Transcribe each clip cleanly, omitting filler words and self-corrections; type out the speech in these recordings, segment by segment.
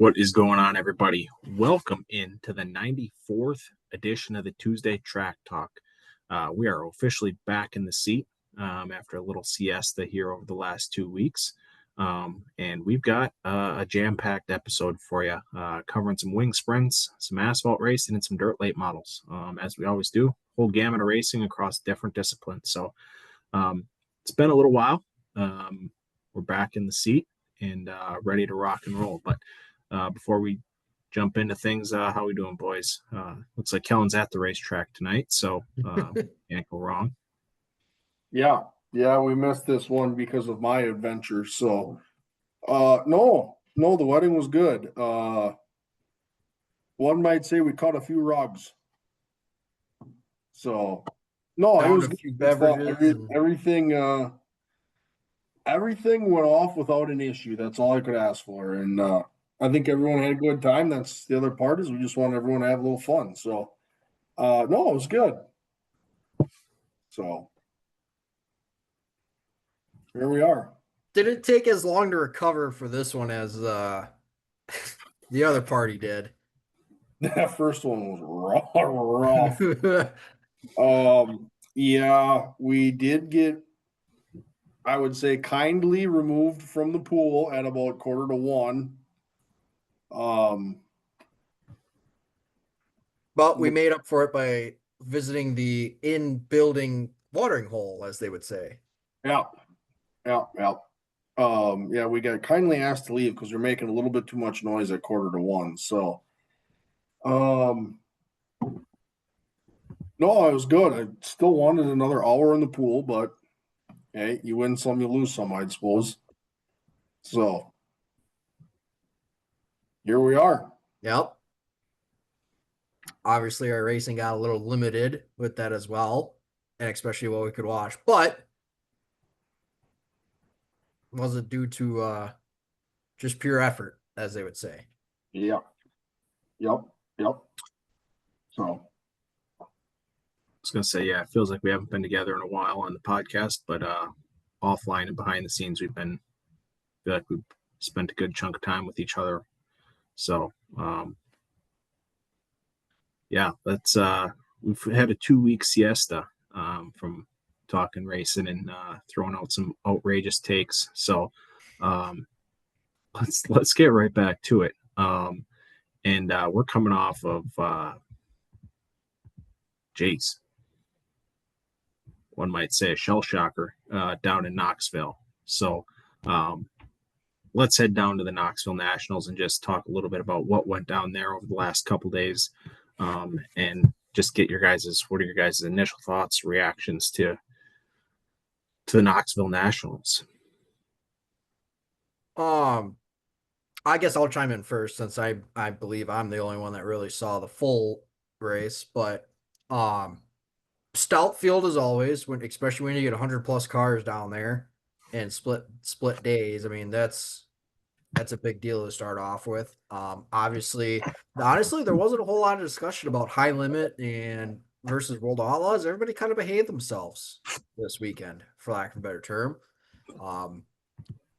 What is going on, everybody? Welcome into the 94th edition of the Tuesday Track Talk. We are officially back in the seat after a little siesta here over the last 2 weeks. And we've got a jam-packed episode for you, covering some wing sprints, some asphalt racing, and some dirt late models. As we always do, whole gamut of racing across different disciplines. So it's been a little while. We're back in the seat and ready to rock and roll. But before we jump into things, how we doing, boys? Looks like Kellen's at the racetrack tonight, so can't go wrong. Yeah, we missed this one because of my adventure. So, no, the wedding was good. One might say we caught a few rugs. So, no, it was a few beverages. Everything went off without an issue. That's all I could ask for, and I think everyone had a good time. That's the other part, is we just want everyone to have a little fun. So, no, it was good. So, here we are. Did it take as long to recover for this one as the other party did? That first one was rough. Yeah, we did get, I would say, kindly removed from the pool at about 1:45. But we made up for it by visiting the in-building watering hole, as they would say. Yeah. Yeah, we got kindly asked to leave because we're making a little bit too much noise at 1:45. So, no, it was good. I still wanted another hour in the pool, but hey, you win some, you lose some, I suppose. So, here we are. Yep. Obviously, our racing got a little limited with that as well, and especially what we could watch. But was it due to just pure effort, as they would say? Yep. So, I was going to say, yeah, it feels like we haven't been together in a while on the podcast, but offline and behind the scenes, feel like we've spent a good chunk of time with each other. So, yeah, we've had a 2-week siesta from talking racing and throwing out some outrageous takes. So, let's get right back to it. And we're coming off of Jace. One might say a shell shocker down in Knoxville. So let's head down to the Knoxville Nationals and just talk a little bit about what went down there over the last couple days, and just get what are your guys' initial thoughts, reactions to the Knoxville Nationals? I guess I'll chime in first, since I believe I'm the only one that really saw the full race. But stout field as always, especially when you get 100+ cars down there and split days. I mean, that's a big deal to start off with. Honestly, there wasn't a whole lot of discussion about High Limit and versus World Outlaws. Everybody kind of behaved themselves this weekend, for lack of a better term.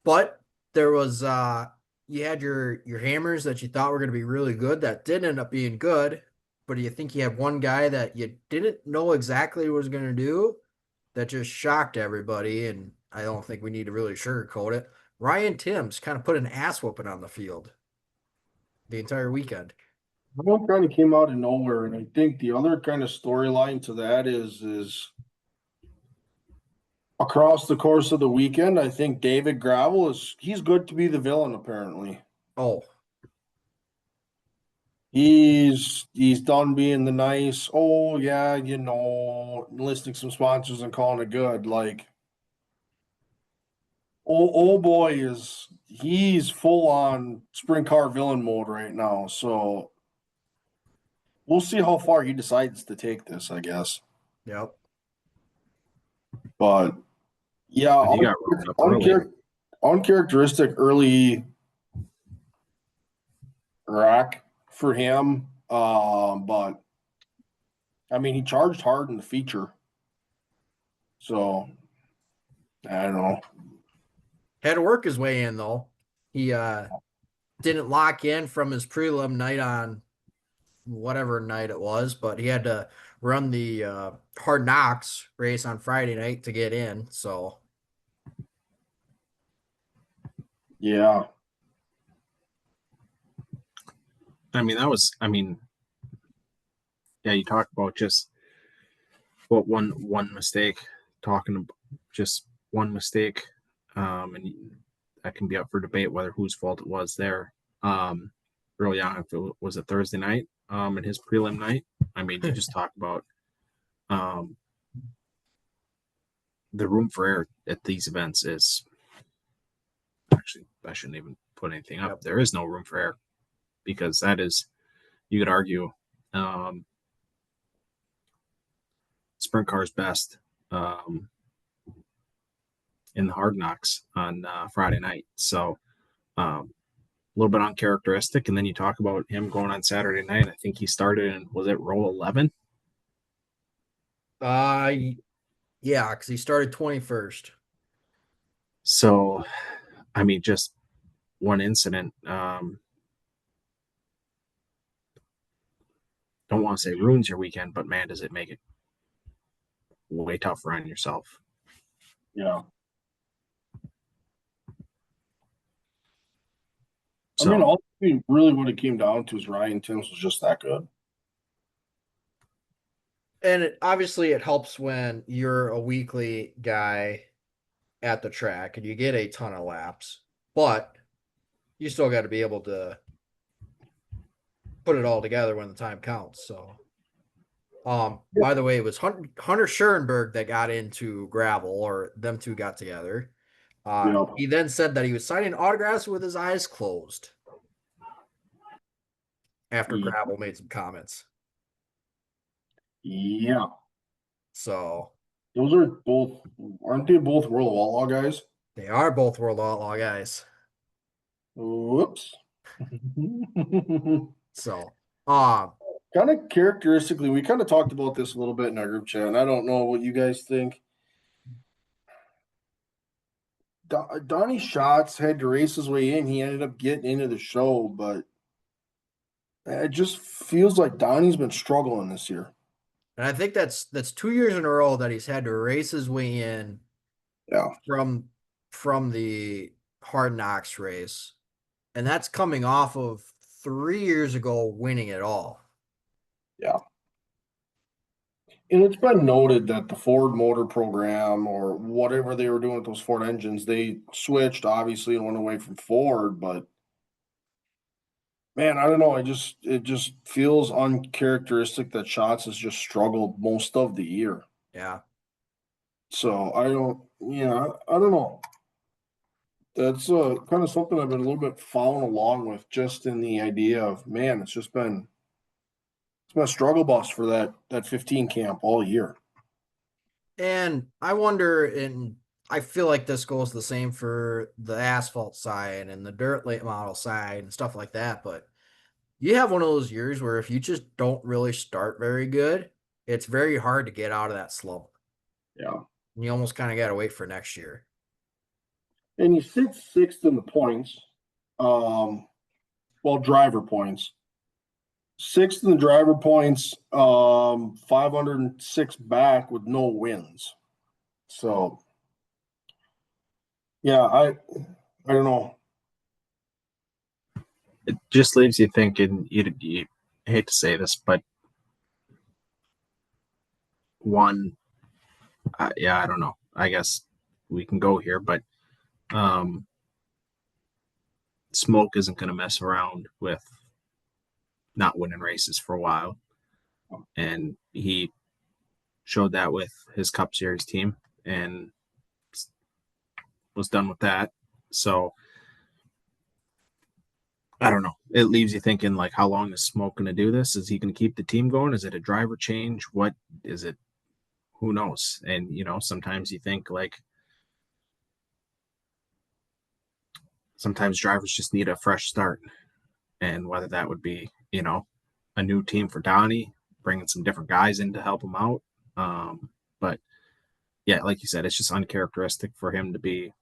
But there was you had your hammers that you thought were going to be really good that did end up being good. But do you think you had one guy that you didn't know exactly what was going to do that just shocked everybody? And I don't think we need to really sugarcoat it. Ryan Timms kind of put an ass whooping on the field the entire weekend. That one kind of came out of nowhere, and I think the other kind of storyline to that is across the course of the weekend, I think David Gravel he's good to be the villain, apparently. Oh. He's done being the nice, oh yeah, listing some sponsors and calling it good. Like, old boy he's full on sprint car villain mode right now. So we'll see how far he decides to take this, I guess. Yep. But yeah, He got rolled up early. Uncharacteristic early rack for him. But I mean, he charged hard in the feature. So I don't know. Had to work his way in, though. He didn't lock in from his prelim night on whatever night it was, but he had to run the Hard Knocks race on Friday night to get in. So Yeah. Yeah, you talk about just one mistake, talking about just one mistake, and that can be up for debate whether whose fault it was there. Early on, if it was a Thursday night, in his prelim night. I mean, you just talk about the room for error at these events is actually, I shouldn't even put anything up. Yep. There is no room for error, because that is, you could argue, sprint car's best in the Hard Knocks on Friday night. So a little bit uncharacteristic. And then you talk about him going on Saturday night. I think he started in, was it row 11? yeah, because he started 21st. So, I mean, just one incident. Don't want to say ruins your weekend, but man, does it make it way tougher on yourself. Yeah. So, I mean, ultimately, really what it came down to is Ryan Timms was just that good. And obviously, it helps when you're a weekly guy at the track and you get a ton of laps, but you still got to be able to put it all together when the time counts. So, by the way, it was Hunter Schurenberg that got into gravel, or them two got together. He then said that he was signing autographs with his eyes closed after gravel made some comments. Yeah. So those are both, aren't they both World of Outlaw guys? They are both World Outlaw guys. Whoops. So, kind of characteristically, we kind of talked about this a little bit in our group chat, and I don't know what you guys think. Donnie Schatz had to race his way in. He ended up getting into the show, but it just feels like Donnie's been struggling this year. And I think that's 2 years in a row that he's had to race his way in. Yeah. From the Hard Knocks race, and that's coming off of 3 years ago winning it all. Yeah. And it's been noted that the Ford motor program, or whatever they were doing with those Ford engines, they switched obviously and went away from Ford, but man, I don't know. It just feels uncharacteristic that Schatz has just struggled most of the year. Yeah. So I don't know. That's kind of something I've been a little bit following along with, just in the idea of, man, it's been a struggle bus for that 15 camp all year. And I wonder, and I feel like this goes the same for the asphalt side and the dirt late model side and stuff like that, but you have one of those years where if you just don't really start very good, it's very hard to get out of that slump. Yeah. And you almost kind of got to wait for next year. And you sit sixth in the points, driver points. Sixth in the driver points, 506 back with no wins. So, yeah, I don't know. it just leaves you thinking, you hate to say this, but I don't know. I guess we can go here, but Smoke isn't going to mess around with not winning races for a while. And he showed that with his Cup Series team and was done with that. So I don't know. It leaves you thinking, like, how long is Smoke going to do this? Is he going to keep the team going? Is it a driver change? What is it? Who knows? And, sometimes you think, like, sometimes drivers just need a fresh start. And whether that would be, a new team for Donnie, bringing some different guys in to help him out. But yeah, like you said, it's just uncharacteristic for him to be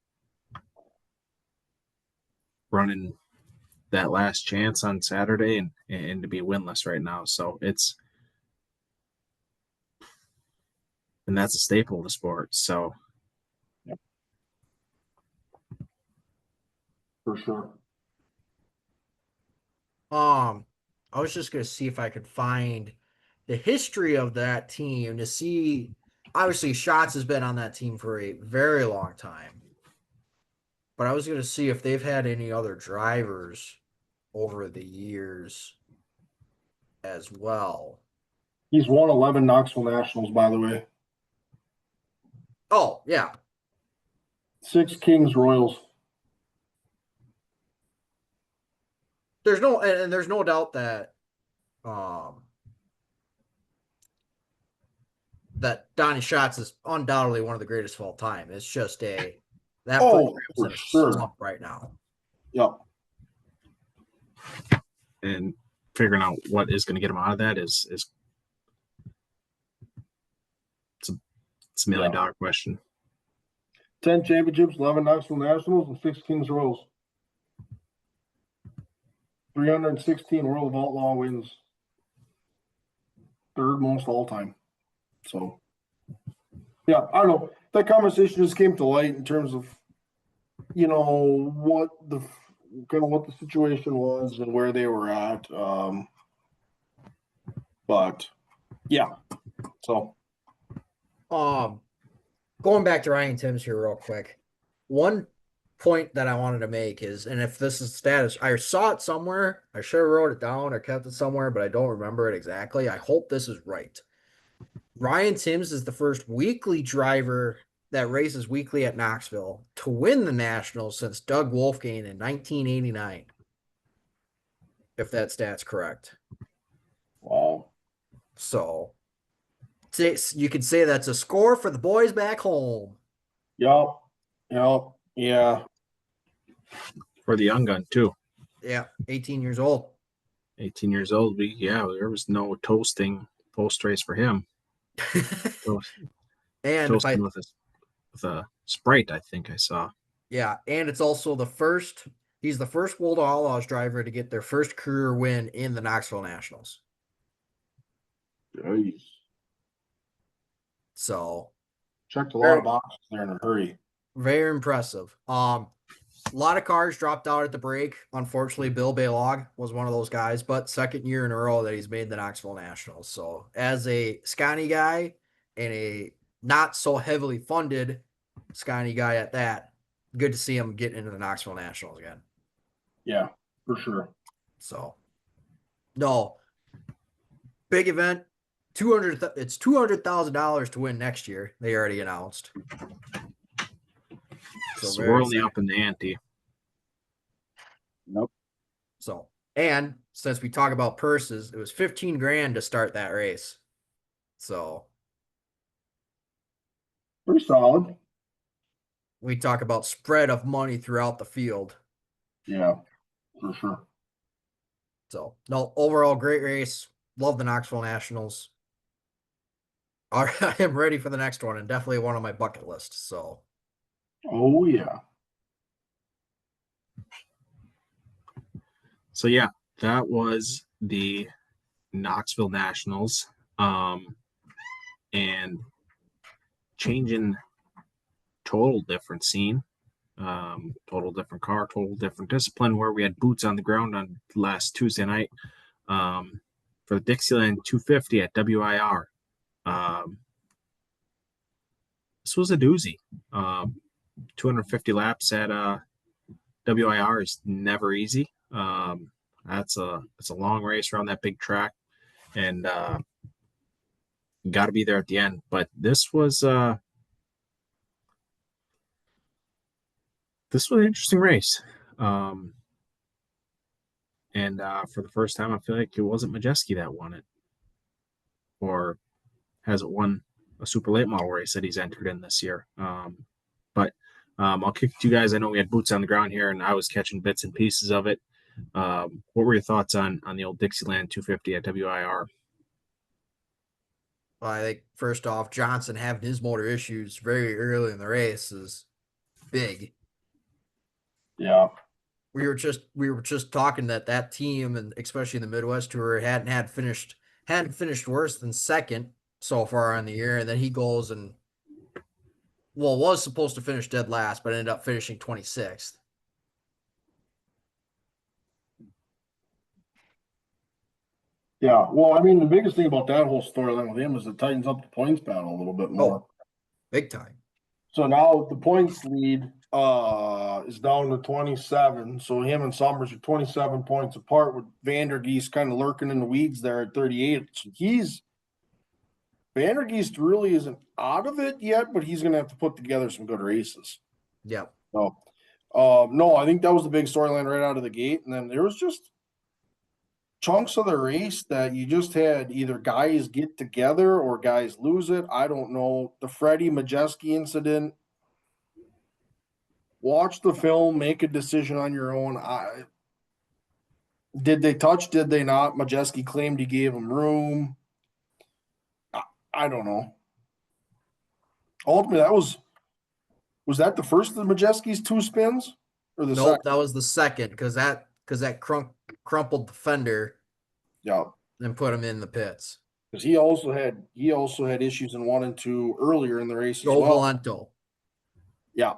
running that last chance on Saturday and to be winless right now. So and that's a staple of the sport. So For sure. I was just gonna see if I could find the history of that team to see. Obviously, Schatz has been on that team for a very long time, but I was gonna see if they've had any other drivers over the years as well. He's won 11 Knoxville Nationals, by the way. Oh yeah, 6 Kings Royals. there's no doubt that that Donnie Schatz is undoubtedly one of the greatest of all time. It's just that program's for in a sure. slump right now. Yep. and figuring out what is going to get him out of that is it's a $1 million question. 10 championships, 11 Knoxville Nationals, and 6 Kings Royals. 316 World of Outlaw wins. Third most all time. So, yeah, I don't know. That conversation just came to light in terms of, what the situation was and where they were at. But yeah, so going back to Ryan Timms here real quick. One point that I wanted to make is, and if this is status, I saw it somewhere. I should have wrote it down or kept it somewhere, but I don't remember it exactly. I hope this is right. Ryan Timms is the first weekly driver that races weekly at Knoxville to win the Nationals since Doug Wolfgang in 1989. If that stat's correct. wow. So you could say that's a score for the boys back home. Yep. Yeah. For the young gun too. Yeah, 18 years old. 18 years old. There was no toasting post race for him. And toasting with a Sprite, I think I saw. Yeah, and it's also he's the first World of Outlaws driver to get their first career win in the Knoxville Nationals. Jeez. So checked a lot of boxes there in a hurry. Very impressive. A lot of cars dropped out at the break. Unfortunately, Bill Baylog was one of those guys, but second year in a row that he's made the Knoxville Nationals. So as a Scotty guy and a not so heavily funded Scotty guy at that, good to see him get into the Knoxville Nationals again. Yeah, for sure. So, no, big event. It's $200,000 to win next year. They already announced. So we're only up in the ante. Nope. So, and since we talk about purses, it was 15 grand to start that race. So, pretty solid. We talk about spread of money throughout the field. Yeah, for sure. So, no, overall great race. Love the Knoxville Nationals. All right, I am ready for the next one and definitely one on my bucket list. So, oh yeah. So yeah, that was the Knoxville Nationals. And changing total different scene, total different car, total different discipline, where we had boots on the ground on last Tuesday night for the Dixieland 250 at WIR. This was a doozy. 250 laps at WIR is never easy. It's a long race around that big track, and got to be there at the end. But this was an interesting race. And for the first time, I feel like it wasn't Majeski that won it, or hasn't won a super late model race that he's entered in this year. But I'll kick it to you guys. I know we had boots on the ground here, and I was catching bits and pieces of it. What were your thoughts on the old Dixieland 250 at WIR? Well, I think first off, Johnson having his motor issues very early in the race is big. Yeah. we were just talking that team, and especially the Midwest Tour, hadn't finished worse than second so far on the year, and then he goes and was supposed to finish dead last, but ended up finishing 26th. Yeah, well, I mean, the biggest thing about that whole storyline with him is it tightens up the points battle a little bit more. Big time. So now the points lead is down to 27. So him and Summers are 27 points apart, with Vandergeest kind of lurking in the weeds there at 38. So Vandergeest really isn't out of it yet, but he's going to have to put together some good races. Yeah. So, no, I think that was the big storyline right out of the gate. And then there was just chunks of the race that you just had either guys get together or guys lose it. I don't know. The Freddie Majeski incident. Watch the film, make a decision on your own. Did they touch? Did they not? Majeski claimed he gave him room. I don't know. Ultimately, was that the first of Majeski's two spins, or the second? That was the second, because that crumpled the fender. Yeah, and put him in the pits. Because he also had issues in 1 and 2 earlier in the race Joe as well. Valento. Yeah,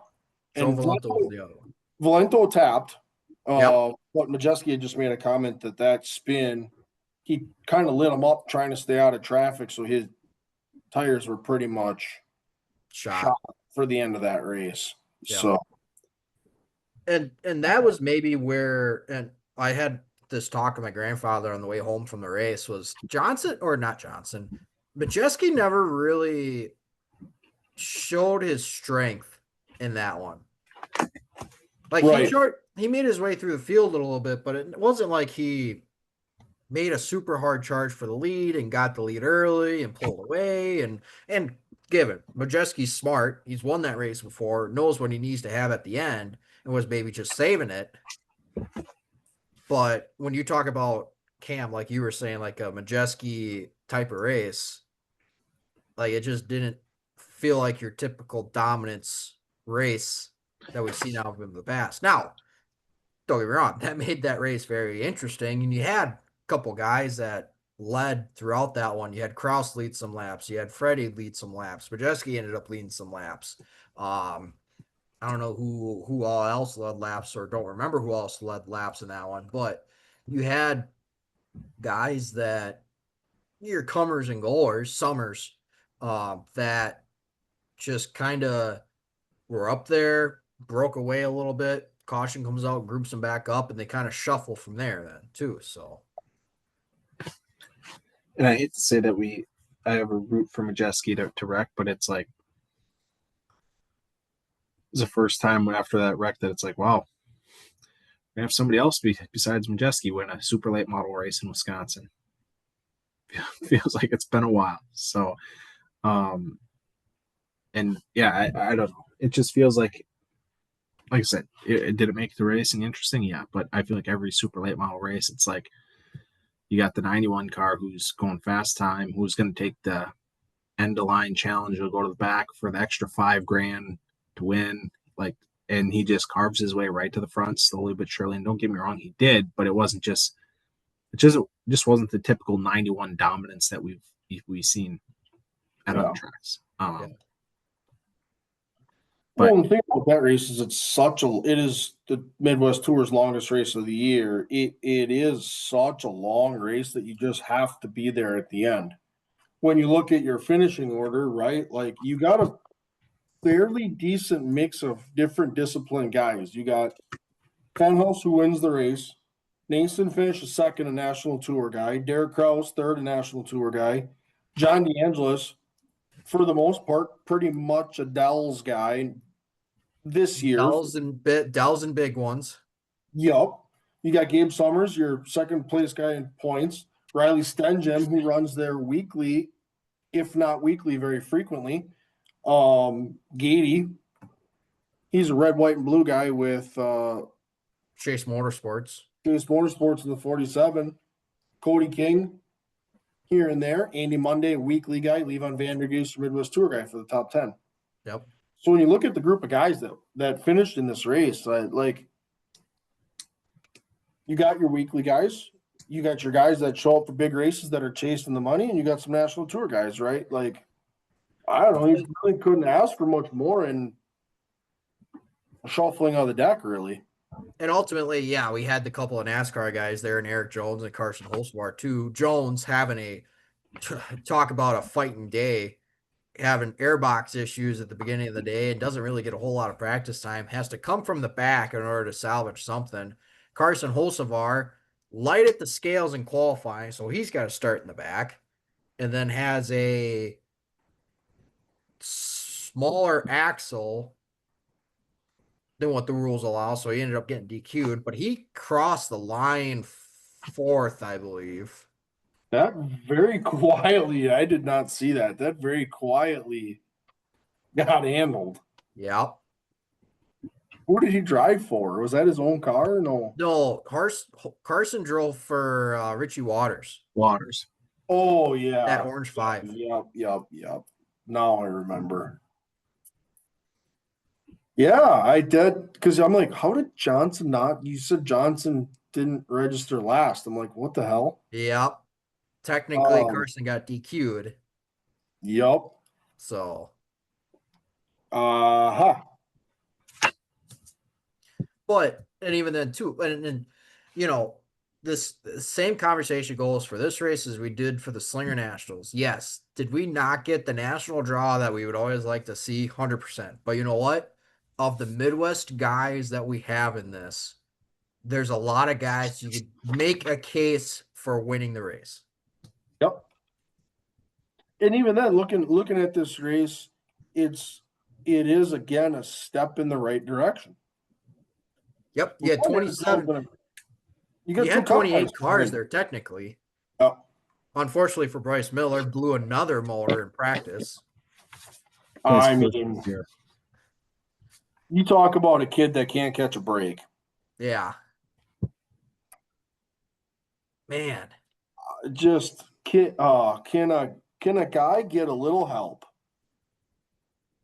and Valento was the other one. Valento tapped. But Majeski had just made a comment that spin, he kind of lit him up trying to stay out of traffic, so his tires were pretty much shot for the end of that race. Yeah. So, and that was maybe where, and I had this talk with my grandfather on the way home from the race, was Majeski never really showed his strength in that one. Like, right. He made his way through the field a little bit, but it wasn't like he made a super hard charge for the lead and got the lead early and pulled away. And given Majeski's smart, he's won that race before, knows what he needs to have at the end, and was maybe just saving it. But when you talk about Cam, like you were saying, like a Majeski type of race, like it just didn't feel like your typical dominance race that we've seen out of him in the past. Now, don't get me wrong, that made that race very interesting. And you had a couple guys that led throughout that one. You had Kraus lead some laps. You had Freddie lead some laps. Majeski ended up leading some laps. I don't know who all else led laps, or don't remember who else led laps in that one. But you had guys that your comers and goers, Summers, that just kind of were up there, broke away a little bit. Caution comes out, groups them back up, and they kind of shuffle from there then too. So, and I hate to say that I have a root for Majeski to wreck, but it's like, it was the first time after that wreck that it's like, wow, we're gonna have somebody else besides Majeski win a super late model race in Wisconsin. Feels like it's been a while. So, and yeah, I don't know. It just feels like I said, did it make the racing interesting? Yeah, but I feel like every super late model race, it's like you got the 91 car who's going fast time, who's going to take the end of line challenge, he'll go to the back for the extra $5,000 to win, like, and he just carves his way right to the front slowly but surely. And don't get me wrong, he did, but it just wasn't the typical 91 dominance that we've seen at other tracks. Well, the thing about that race is it is the Midwest Tour's longest race of the year. It is such a long race that you just have to be there at the end. When you look at your finishing order, right, like you got a fairly decent mix of different discipline guys. You got Fenhouse, who wins the race. Nason finishes second, a National Tour guy. Derek Kraus, third, a National Tour guy. John DeAngelis, for the most part, pretty much a Dells guy this year. Dells and big ones. Yep. You got Gabe Summers, your second place guy in points. Riley Stengen, who runs there weekly, if not weekly, very frequently. Gady, he's a red, white, and blue guy with Chase Motorsports in the 47. Cody King, here and there. Andy Monday, weekly guy. Levon Vandergeest, Midwest Tour guy for the top 10. Yep. So when you look at the group of guys that finished in this race, like you got your weekly guys, you got your guys that show up for big races that are chasing the money, and you got some national tour guys, right? Like, I don't know, you really couldn't ask for much more in shuffling on the deck, really. And ultimately, yeah, we had the couple of NASCAR guys there, and Eric Jones and Carson Hocevar too. Jones having a talk about a fighting day, having airbox issues at the beginning of the day, and doesn't really get a whole lot of practice time. Has to come from the back in order to salvage something. Carson Hocevar light at the scales in qualifying, so he's got to start in the back, and then has a smaller axle than what the rules allow, so he ended up getting DQ'd, but he crossed the line fourth, I believe. That very quietly, I did not see that. That very quietly got handled. Yep. Who did he drive for? Was that his own car? No, Carson drove for Richie Waters. Oh, yeah. That orange 5. Yep. Now I remember. Yeah, I did, because I'm like, how did Johnson not? You said Johnson didn't register last. I'm like, what the hell? Yep. Technically, Um, Carson got DQ'd. Yep. So. Uh-huh. But, and even then, too, and you know, this same conversation goes for this race as we did for the Slinger Nationals. Yes. Did we not get the national draw that we would always like to see? 100%. But you know what? Of the Midwest guys that we have in this, there's a lot of guys you could make a case for winning the race. Yep. And even then, looking at this race, it is again a step in the right direction. Yep. You had 27. You had 28 cars there, technically. Oh. Unfortunately for Bryce Miller, blew another motor in practice. I mean, you talk about a kid that can't catch a break. Yeah. Man. Just can a guy get a little help?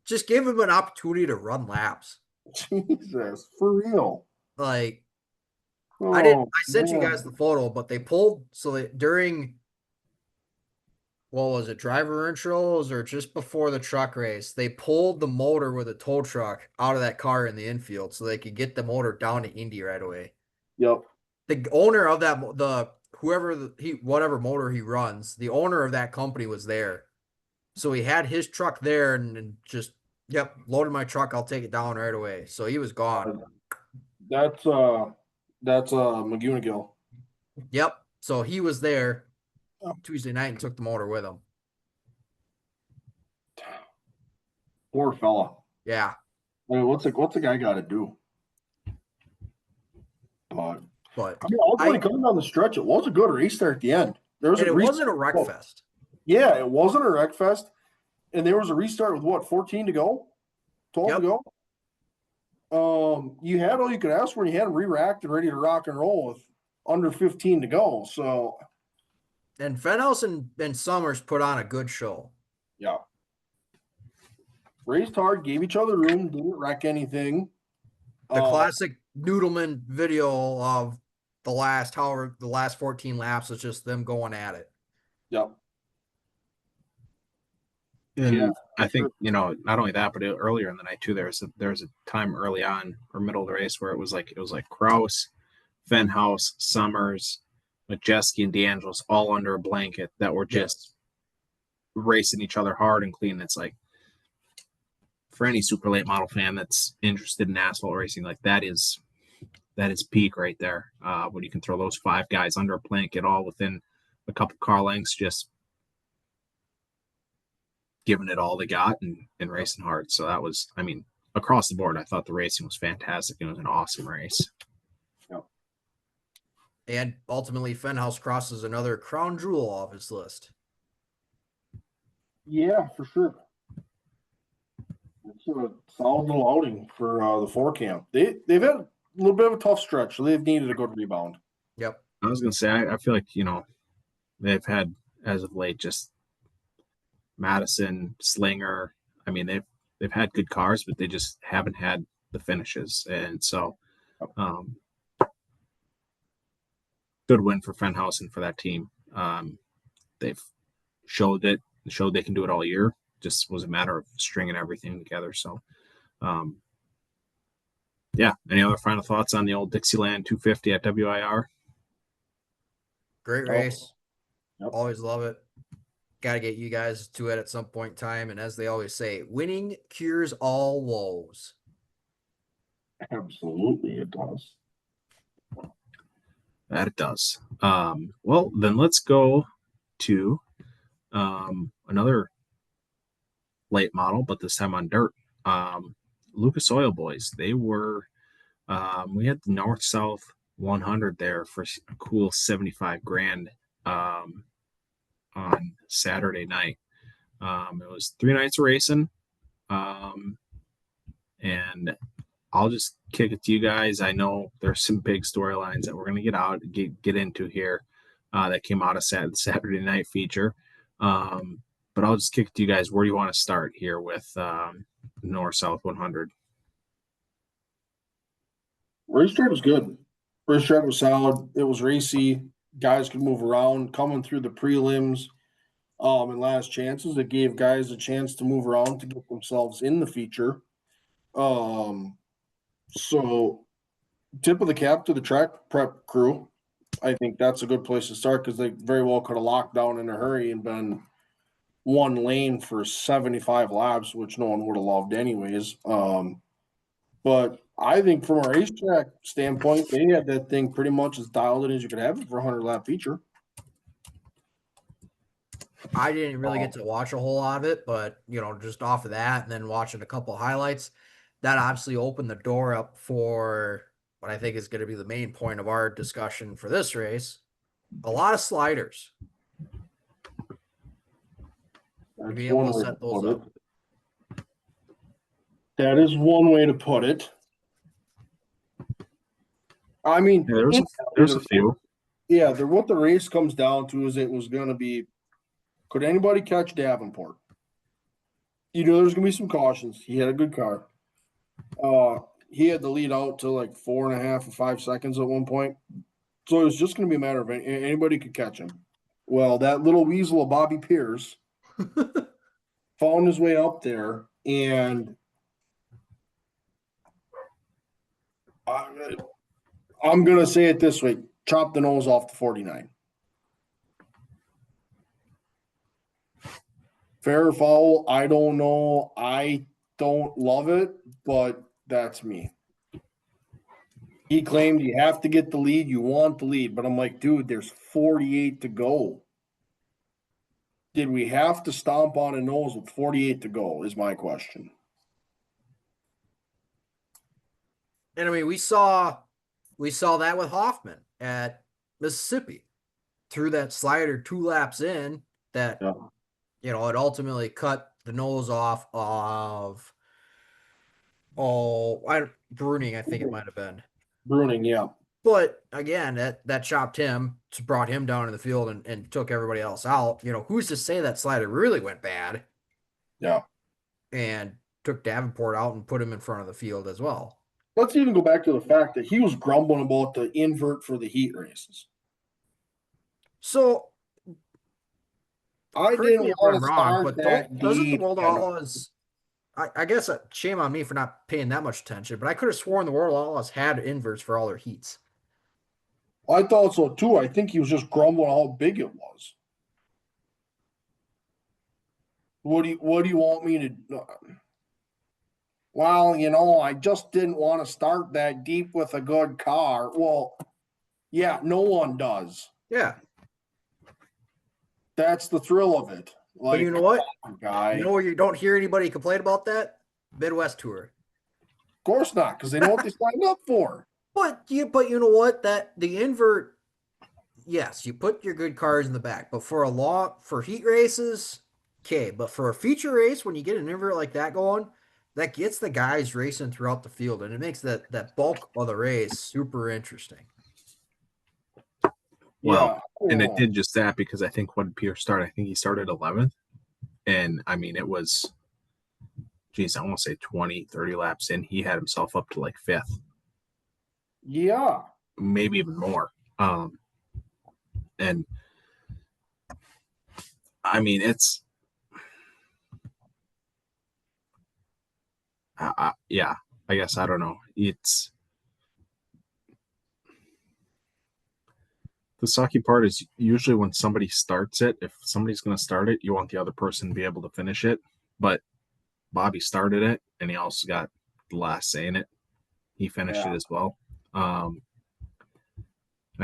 Just give him an opportunity to run laps. Jesus, for real. Like, I sent you guys the photo, but they pulled, so during, what was it, driver intros or just before the truck race, they pulled the motor with a tow truck out of that car in the infield so they could get the motor down to Indy right away. Yep. The owner of that, whatever motor he runs, the owner of that company was there. So he had his truck there and just, loaded my truck. I'll take it down right away. So he was gone. That's McGunigill. Yep. So he was there Tuesday night and took the motor with him. Poor fella. Yeah. I mean, what's the guy got to do? But I mean, ultimately, coming down the stretch, it was a good race there at the end. It wasn't a wreck fest. Yeah, it wasn't a wreck fest, and there was a restart with what, 14 to go, 12 to go. You had all you could ask for, and you had them re-racked and ready to rock and roll with under 15 to go. So, and Fenhouse and Summers put on a good show. Yeah, raced hard, gave each other room, didn't wreck anything. The classic Noodleman video of the last 14 laps is just them going at it. Yep. And I think, not only that, but earlier in the night too, there was a time early on or middle of the race where it was like Kraus, Fenhouse, Summers, Majeski, and DeAngelis all under a blanket that were just racing each other hard and clean. It's like, for any super late model fan that's interested in asphalt racing, like that is peak right there. When you can throw those 5 guys under a blanket all within a couple car lengths, just giving it all they got and racing hard. So that was, I mean, across the board, I thought the racing was fantastic. It was an awesome race. Yep. And ultimately, Fenhouse crosses another crown jewel off his list. Yeah, for sure. It's a solid little outing for the 4 camp. They've had a little bit of a tough stretch, so they've needed a good rebound. Yep. I was going to say, I feel like, they've had, as of late, just Madison, Slinger. I mean, they've had good cars, but they just haven't had the finishes. And so good win for Fenhausen for that team. They've showed they can do it all year. Just was a matter of stringing everything together. So, yeah. Any other final thoughts on the old Dixieland 250 at WIR? Great race. Yep. Always love it. Got to get you guys to it at some point in time. And as they always say, winning cures all woes. Absolutely, it does. That it does. Well, then let's go to another late model, but this time on dirt. Lucas Oil Boys. They were, we had the North-South 100 there for a cool 75 grand on Saturday night. It was 3 nights of racing. And I'll just kick it to you guys. I know there's some big storylines that we're going to get into here that came out of Saturday night feature. But I'll just kick it to you guys. Where do you want to start here with North-South 100? Racetrack was good. Racetrack was solid. It was racy. Guys could move around. Coming through the prelims and last chances, it gave guys a chance to move around to get themselves in the feature. So tip of the cap to the track prep crew. I think that's a good place to start because they very well could have locked down in a hurry and been one lane for 75 laps, which no one would have loved anyways. But I think from a racetrack standpoint, they had that thing pretty much as dialed in as you could have it for a 100-lap feature. I didn't really get to watch a whole lot of it, but, just off of that and then watching a couple of highlights, that obviously opened the door up for what I think is going to be the main point of our discussion for this race. A lot of sliders. To be able to set those up. That is one way to put it. I mean, Yeah, there's a few. Yeah, what the race comes down to is it was going to be, could anybody catch Davenport? There's going to be some cautions. He had a good car. He had the lead out to like 4.5 or 5 seconds at one point. So it was just going to be a matter of anybody could catch him. Well, that little weasel of Bobby Pierce found his way up there, and I'm going to say it this way, chop the nose off the 49. Fair or foul, I don't know. I don't love it, but that's me. He claimed you have to get the lead, you want the lead, but I'm like, dude, there's 48 to go. Did we have to stomp on a nose with 48 to go is my question. And I mean, we saw that with Hoffman at Mississippi. Threw that slider 2 laps in that, it ultimately cut the nose off of Bruning, I think it might have been. Bruning, yeah. But again, that chopped him, brought him down in the field and took everybody else out. Who's to say that slider really went bad? Yeah. And took Davenport out and put him in front of the field as well. Let's even go back to the fact that he was grumbling about the invert for the heat races. So I didn't want to start but that doesn't the deep. World Outlaws? I guess shame on me for not paying that much attention, but I could have sworn the World Outlaws had inverts for all their heats. I thought so too. I think he was just grumbling how big it was. What do you want me to do? Well, I just didn't want to start that deep with a good car. Well, yeah, no one does. Yeah. That's the thrill of it. But you know what? Guy. Where you don't hear anybody complain about that? Midwest Tour. Of course not, because they know what they signed up for. But you know what? That the invert, yes, you put your good cars in the back, but for heat races, okay. But for a feature race, when you get an invert like that going, that gets the guys racing throughout the field, and it makes that bulk of the race super interesting. Well, and it did just that because I think when Pierce started, I think he started 11th. And I mean, it was, I want to say 20, 30 laps in. He had himself up to like 5th. Yeah. Maybe even more. And I mean, it's yeah, I guess I don't know. It's the sucky part is usually when somebody starts it, if somebody's going to start it, you want the other person to be able to finish it. But Bobby started it and he also got the last say in it. He finished it as well. I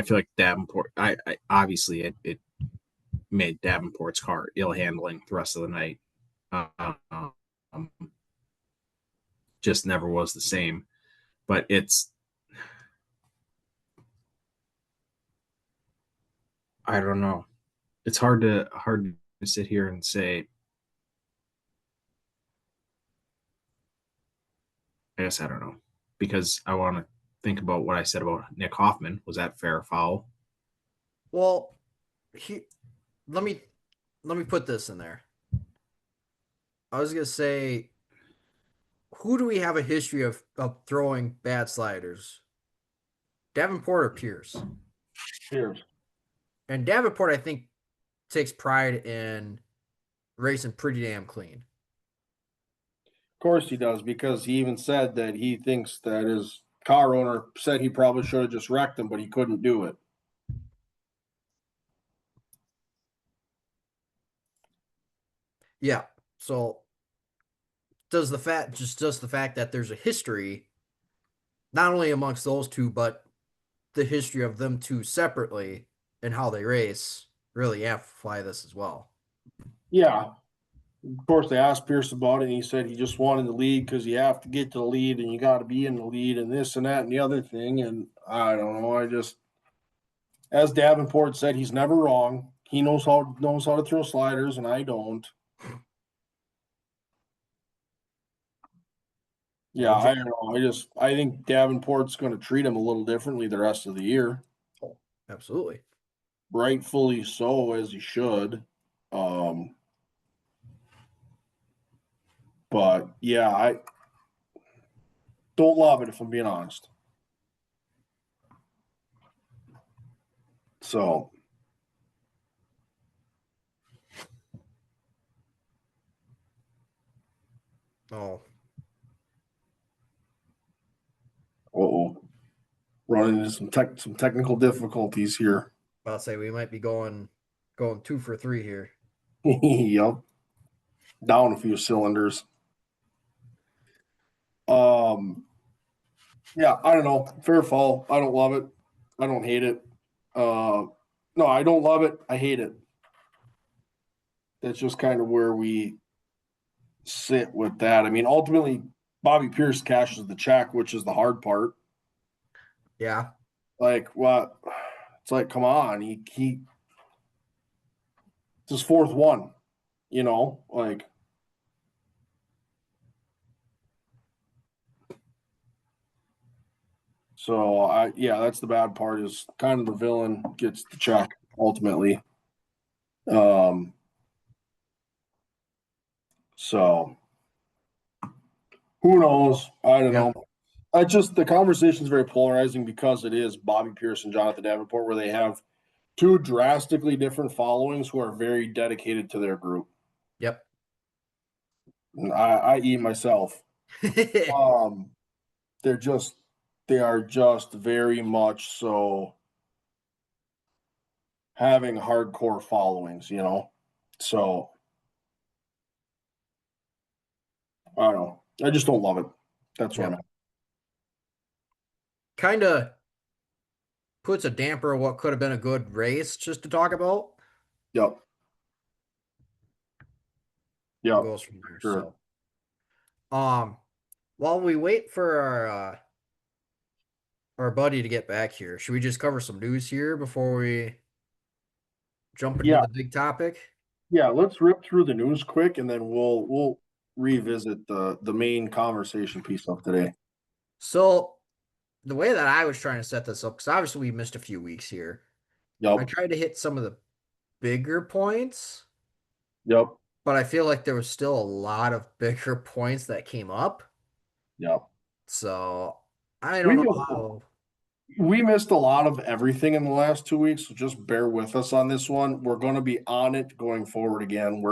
feel like Davenport, I obviously it made Davenport's car ill handling the rest of the night. Um, just never was the same. But it's, I don't know. It's hard to sit here and say. I guess I don't know because I want to think about what I said about Nick Hoffman. Was that fair or foul? Well, let me put this in there. I was gonna say, who do we have a history of throwing bad sliders? Davenport or Pierce? Cheers. And Davenport, I think, takes pride in racing pretty damn clean. Of course he does, because he even said that he thinks that his car owner said he probably should have just wrecked him, but he couldn't do it. Yeah. So does the fact that there's a history, not only amongst those two, but the history of them two separately and how they race, really amplify this as well. Yeah. Of course, they asked Pierce about it, and he said he just wanted the lead because you have to get to the lead and you got to be in the lead and this and that and the other thing. And I don't know. As Davenport said, he's never wrong. He knows how to throw sliders, and I don't. Yeah, I don't know. I think Davenport's going to treat him a little differently the rest of the year. Oh, absolutely. Rightfully so, as he should. But yeah, I don't love it, if I'm being honest. So Oh, running into some technical difficulties here. I'll say we might be going 2 for 3 here. Yep, down a few cylinders. Yeah, I don't know. Fair fall. I don't love it. I don't hate it. No, I don't love it. I hate it. That's just kind of where we sit with that. I mean, ultimately, Bobby Pierce cashes the check, which is the hard part. Yeah. Like what? It's like, come on, he it's his fourth one, like. So yeah, that's the bad part, is kind of the villain gets the check ultimately. So who knows? I don't know. The conversation is very polarizing because it is Bobby Pierce and Jonathan Davenport, where they have two drastically different followings who are very dedicated to their group. Yep. I eat myself. They are just very much so having hardcore followings, So I don't know. I just don't love it. That's where I'm at. Kind of puts a damper of what could have been a good race just to talk about. Yep. Yep. Goes from there. Sure. So, while we wait for our buddy to get back here, should we just cover some news here before we jump into the big topic? Yeah, let's rip through the news quick, and then we'll revisit the main conversation piece of today. So the way that I was trying to set this up, because obviously we missed a few weeks here. Yep. I tried to hit some of the bigger points. Yep. But I feel like there was still a lot of bigger points that came up. Yep. So I don't know how. We missed a lot of everything in the last 2 weeks, so just bear with us on this one. We're going to be on it going forward again.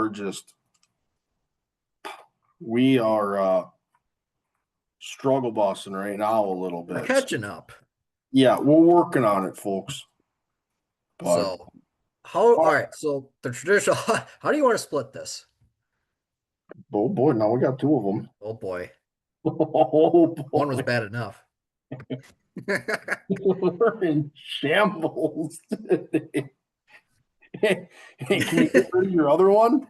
We are struggle busting right now a little We're bit. catching up. Yeah, we're working on it, folks. But So, all right. So, the traditional, how do you want to split this? oh boy, now we got two of them. Oh, boy. Oh boy. One was bad enough. We're in shambles today. Hey, can you get rid of your other one?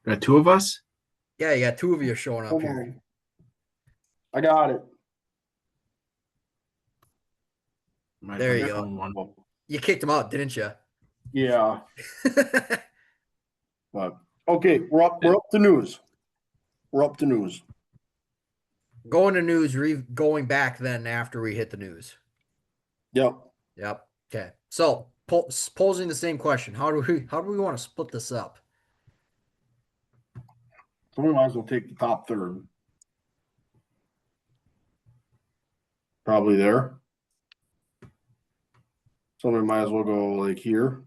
Got two of us. Yeah, you got two of you showing up Hold here. on. I got it. There you go. One. You kicked him out, didn't you? Yeah, but okay, we're up to news. We're up to news. Going to news, going back then after we hit the news. Yep. Yep. Okay. So posing the same question, how do we want to split this up? So we might as well take the top third. Probably there. Somebody might as well go like here.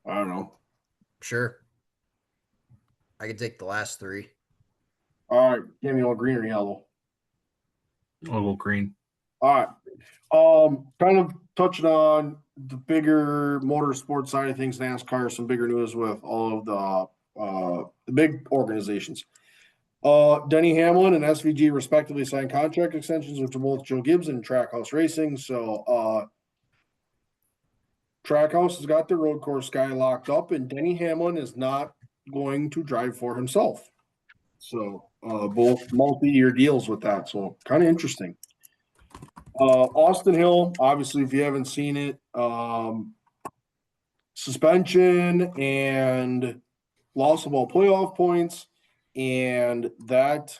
I don't know. Sure. I can take the last three. All right, give me all green or yellow. I'll go green. All right. Kind of touching on the bigger motorsport side of things, NASCAR, some bigger news with all of the big organizations. Denny Hamlin and SVG respectively signed contract extensions, which are both Joe Gibbs and Trackhouse Racing. So Trackhouse has got the road course guy locked up, and Denny Hamlin is not going to drive for himself. So both multi-year deals with that. So kind of interesting. Austin Hill, obviously, if you haven't seen it, suspension and loss of all playoff points, and that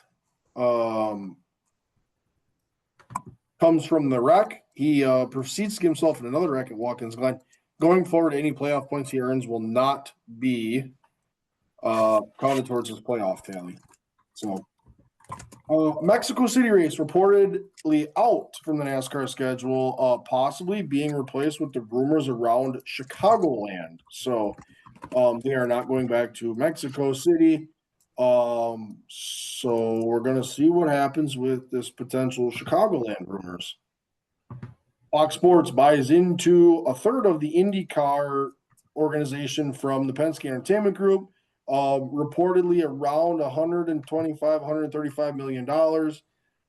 comes from the wreck. He proceeds to get himself in another wreck at Watkins Glen. Going forward, any playoff points he earns will not be counted towards his playoff tally. So, Mexico City race reportedly out from the NASCAR schedule, possibly being replaced with the rumors around Chicagoland. So, they are not going back to Mexico City. So we're gonna see what happens with this potential Chicagoland rumors. Fox Sports buys into a third of the IndyCar organization from the Penske Entertainment Group, reportedly around 125, 135 million dollars.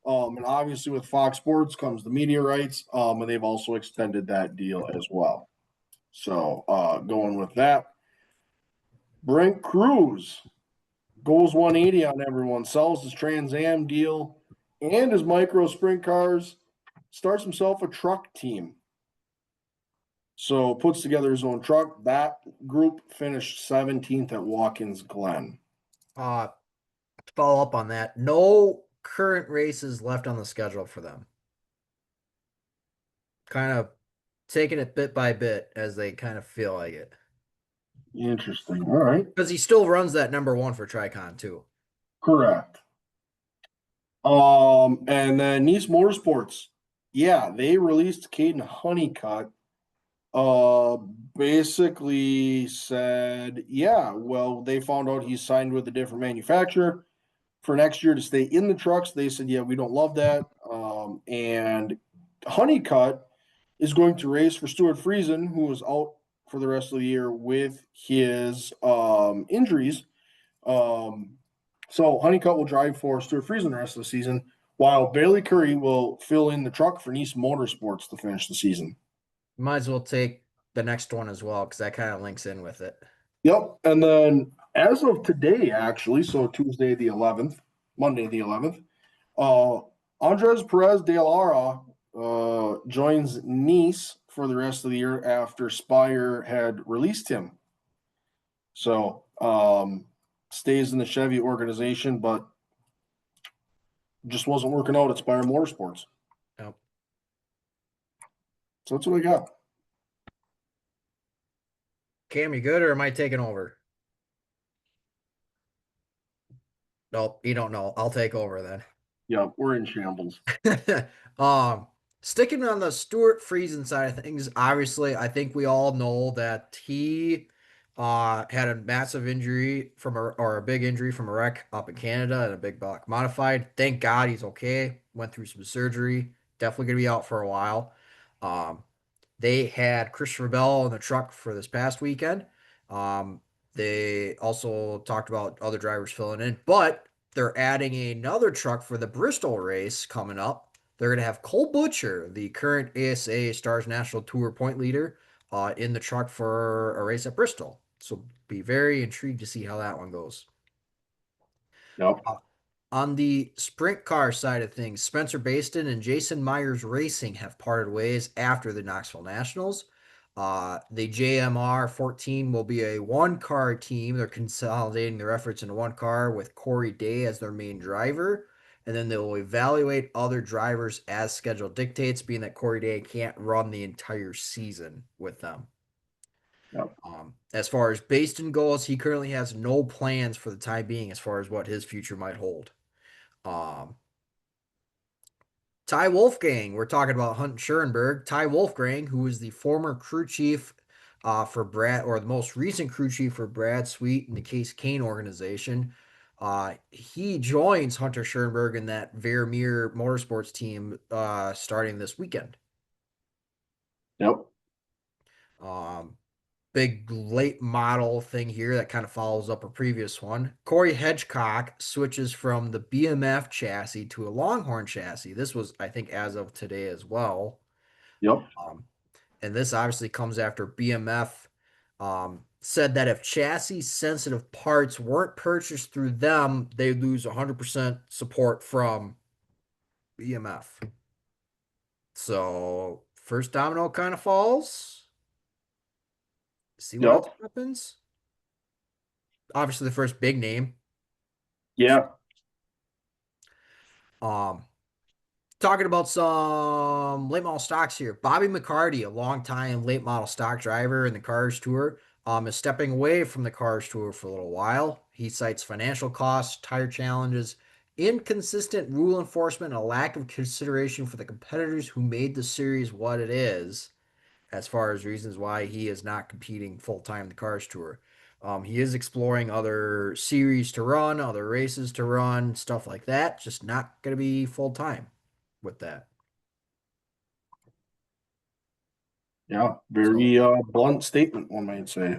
And obviously with Fox Sports comes the media rights, and they've also extended that deal as well. So going with that, Brent Cruz goes 180 on everyone, sells his Trans Am deal and his micro sprint cars, starts himself a truck team. So puts together his own truck. That group finished 17th at Watkins Glen. Follow up on that. No current races left on the schedule for them. Kind of taking it bit by bit as they kind of feel like it. Interesting. All right. Because he still runs that number one for Tricon too. Correct. And then Nice Motorsports. Yeah, they released Caden Honeycutt. Basically said, yeah, well, they found out he's signed with a different manufacturer for next year to stay in the trucks. They said, yeah, we don't love that. And Honeycutt is going to race for Stuart Friesen, who is out for the rest of the year with his injuries. So Honeycutt will drive for Stuart Friesen the rest of the season, while Bailey Curry will fill in the truck for Nice Motorsports to finish the season. Might as well take the next one as well, because that kind of links in with it. Yep. And then as of today, actually, so Tuesday the 11th, Monday the 11th, Andres Perez de Lara joins Nice for the rest of the year after Spire had released him. So stays in the Chevy organization, but just wasn't working out at Spire Motorsports. Yep. So that's what I got. Cam, you good, or am I taking over? Nope, you don't know. I'll take over then. Yeah, we're in shambles. um, Sticking on the Stuart Friesen side of things, obviously, I think we all know that he had a massive injury or a big injury from a wreck up in Canada and a big block modified. Thank God he's okay. Went through some surgery. Definitely gonna be out for a while. Um, they had Christopher Bell in the truck for this past weekend. Um, they also talked about other drivers filling in, but they're adding another truck for the Bristol race coming up. They're going to have Cole Butcher, the current ASA Stars National Tour point leader, in the truck for a race at Bristol. So be very intrigued to see how that one goes. Yep. On the sprint car side of things, Spencer Baston and Jason Myers Racing have parted ways after the Knoxville Nationals. The JMR 14 will be a one car team. They're consolidating their efforts into one car with Corey Day as their main driver. And then they will evaluate other drivers as schedule dictates, being that Corey Day can't run the entire season with them. Yep. As far as Baston goes, he currently has no plans for the time being as far as what his future might hold. Ty Wolfgang, we're talking about Hunt Schurenberg. Ty Wolfgang, who is the former crew chief for Brad, or the most recent crew chief for Brad Sweet and the Case Kane organization. He joins Hunter Schurenberg in that Vermeer Motorsports team starting this weekend. Yep. Big late model thing here that kind of follows up a previous one. Corey Hedgecock switches from the BMF chassis to a Longhorn chassis. This was, I think, as of today as well. Yep. And this obviously comes after BMF said that if chassis sensitive parts weren't purchased through them, they lose 100% support from BMF. So first domino kind of falls. See what else happens. Obviously, the first big name. Yeah. Talking about some late model stocks here. Bobby McCarty, a longtime late model stock driver in the Cars Tour, is stepping away from the Cars Tour for a little while. He cites financial costs, tire challenges, inconsistent rule enforcement, and a lack of consideration for the competitors who made the series what it is, as far as reasons why he is not competing full-time in the Cars Tour. He is exploring other series to run, other races to run, stuff like that. Just not going to be full-time with that. Yeah, very blunt statement, one might say.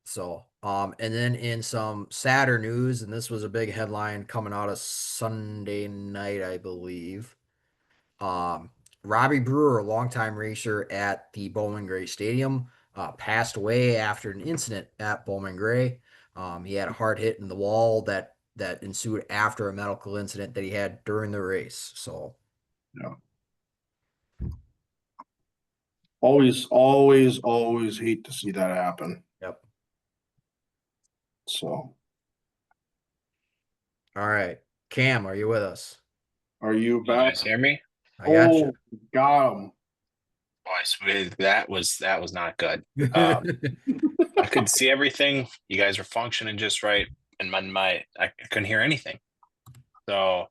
So, and then in some sadder news, and this was a big headline coming out of Sunday night, I believe. Robbie Brewer, a longtime racer at the Bowman Gray Stadium, passed away after an incident at Bowman Gray. He had a hard hit in the wall that ensued after a medical incident that he had during the race. So, yeah. Always hate to see that happen. Yep. So. All right. Cam, are you with us? Are you back? You guys hear me? I got you. Got him. Boys, that was not good. I could see everything. You guys were functioning just right, and I couldn't hear anything. So,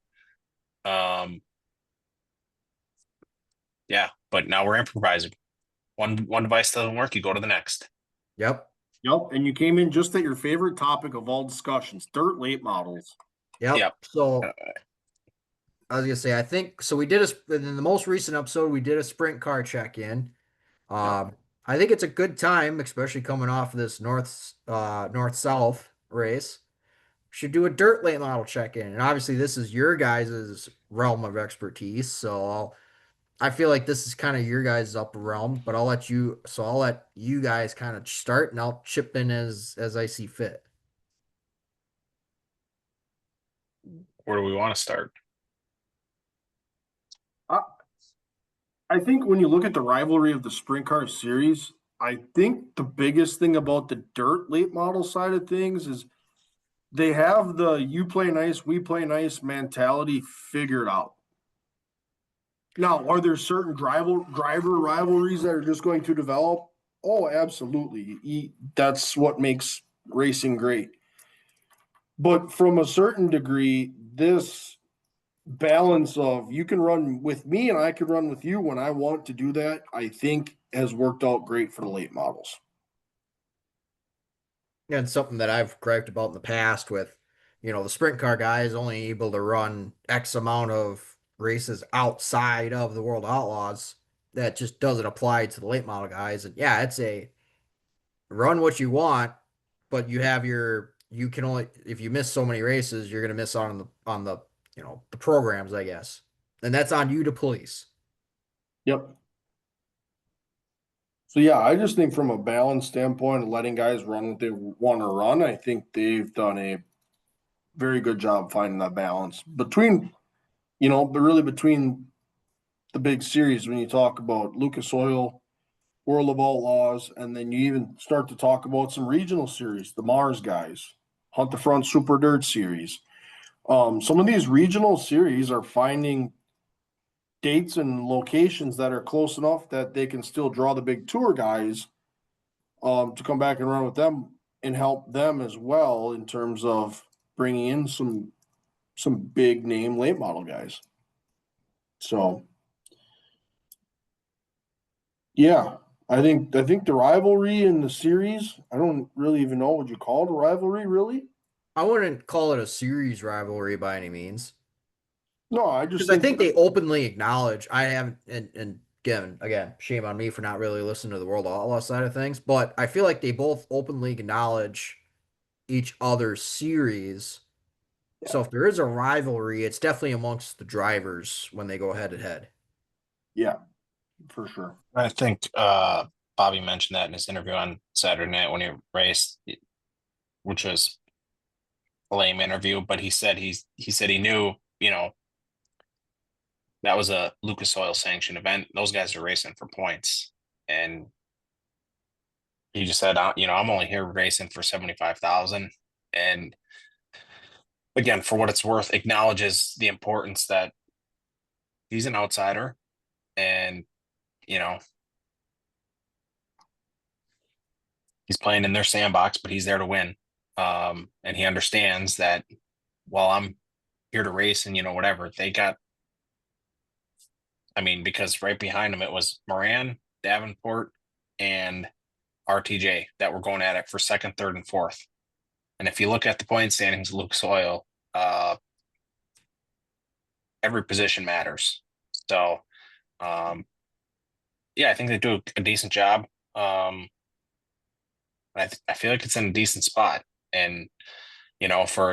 yeah. But now we're improvising. One device doesn't work, you go to the next. Yep. And you came in just at your favorite topic of all discussions: dirt late models. Yep. So I was gonna say, I think so. We did in the most recent episode, we did a sprint car check-in. I think it's a good time, especially coming off of this north-south race. Should do a dirt late model check-in, and obviously this is your guys' realm of expertise. So I feel like this is kind of your guys' upper realm, but I'll let you guys kind of start, and I'll chip in as I see fit. Where do we want to start? I think when you look at the rivalry of the sprint car series, I think the biggest thing about the dirt late model side of things is they have the you play nice, we play nice mentality figured out. Now, are there certain driver rivalries that are just going to develop? Oh, absolutely. That's what makes racing great. But from a certain degree, this balance of you can run with me and I can run with you when I want to do that, I think has worked out great for the late models. And something that I've griped about in the past with, the sprint car guy is only able to run X amount of races outside of the World Outlaws. That just doesn't apply to the late model guys. And yeah, it's a run what you want, but you can only, if you miss so many races, you're gonna miss out on the the programs, I guess. And that's on you to police. Yep. So yeah, I just think from a balance standpoint of letting guys run what they want to run, I think they've done a very good job finding that balance between, but really between the big series when you talk about Lucas Oil, World of Outlaws, and then you even start to talk about some regional series, the Mars guys, Hunt the Front Super Dirt series. Some of these regional series are finding dates and locations that are close enough that they can still draw the big tour guys to come back and run with them and help them as well in terms of bringing in some big name late model guys. So yeah, I think the rivalry in the series, I don't really even know what you call it a rivalry, really. I wouldn't call it a series rivalry by any means. No, I just Because I think they openly acknowledge I haven't and again, shame on me for not really listening to the World Outlaw side of things, but I feel like they both openly acknowledge each other's series. Yeah. So if there is a rivalry, it's definitely amongst the drivers when they go head to head. Yeah, for sure. I think Bobby mentioned that in his interview on Saturday night when he raced, which was a lame interview, but he said he knew, that was a Lucas Oil sanctioned event. Those guys are racing for points. And he just said, I'm only here racing for 75,000. And again, for what it's worth, acknowledges the importance that he's an outsider and, he's playing in their sandbox, but he's there to win. And he understands that while I'm here to race and, whatever, they got, because right behind him, it was Moran, Davenport, and RTJ that were going at it for second, third, and fourth. And if you look at the point standings, Lucas Oil, every position matters. So, yeah, I think they do a decent job. I feel like it's in a decent spot. And, I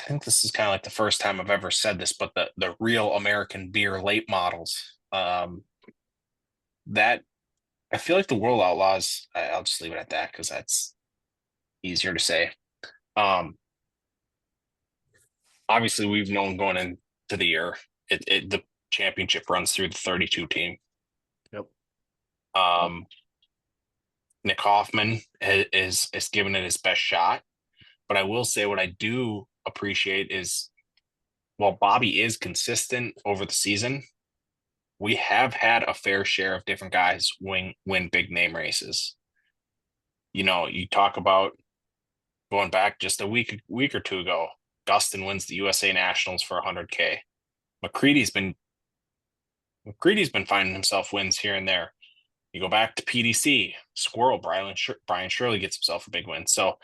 think this is kind of like the first time I've ever said this, but the real American beer late models, that I feel like the World Outlaws, I'll just leave it at that because that's easier to say. Obviously we've known going into the year, the championship runs through the 32 team. Yep. Nick Hoffman is giving it his best shot, but I will say what I do appreciate is while Bobby is consistent over the season, we have had a fair share of different guys win big name races. You talk about going back just a week or two ago, Dustin wins the USA Nationals for 100K. McCready's been finding himself wins here and there. You go back to PDC, Squirrel, Brian Shirley gets himself a big win. So,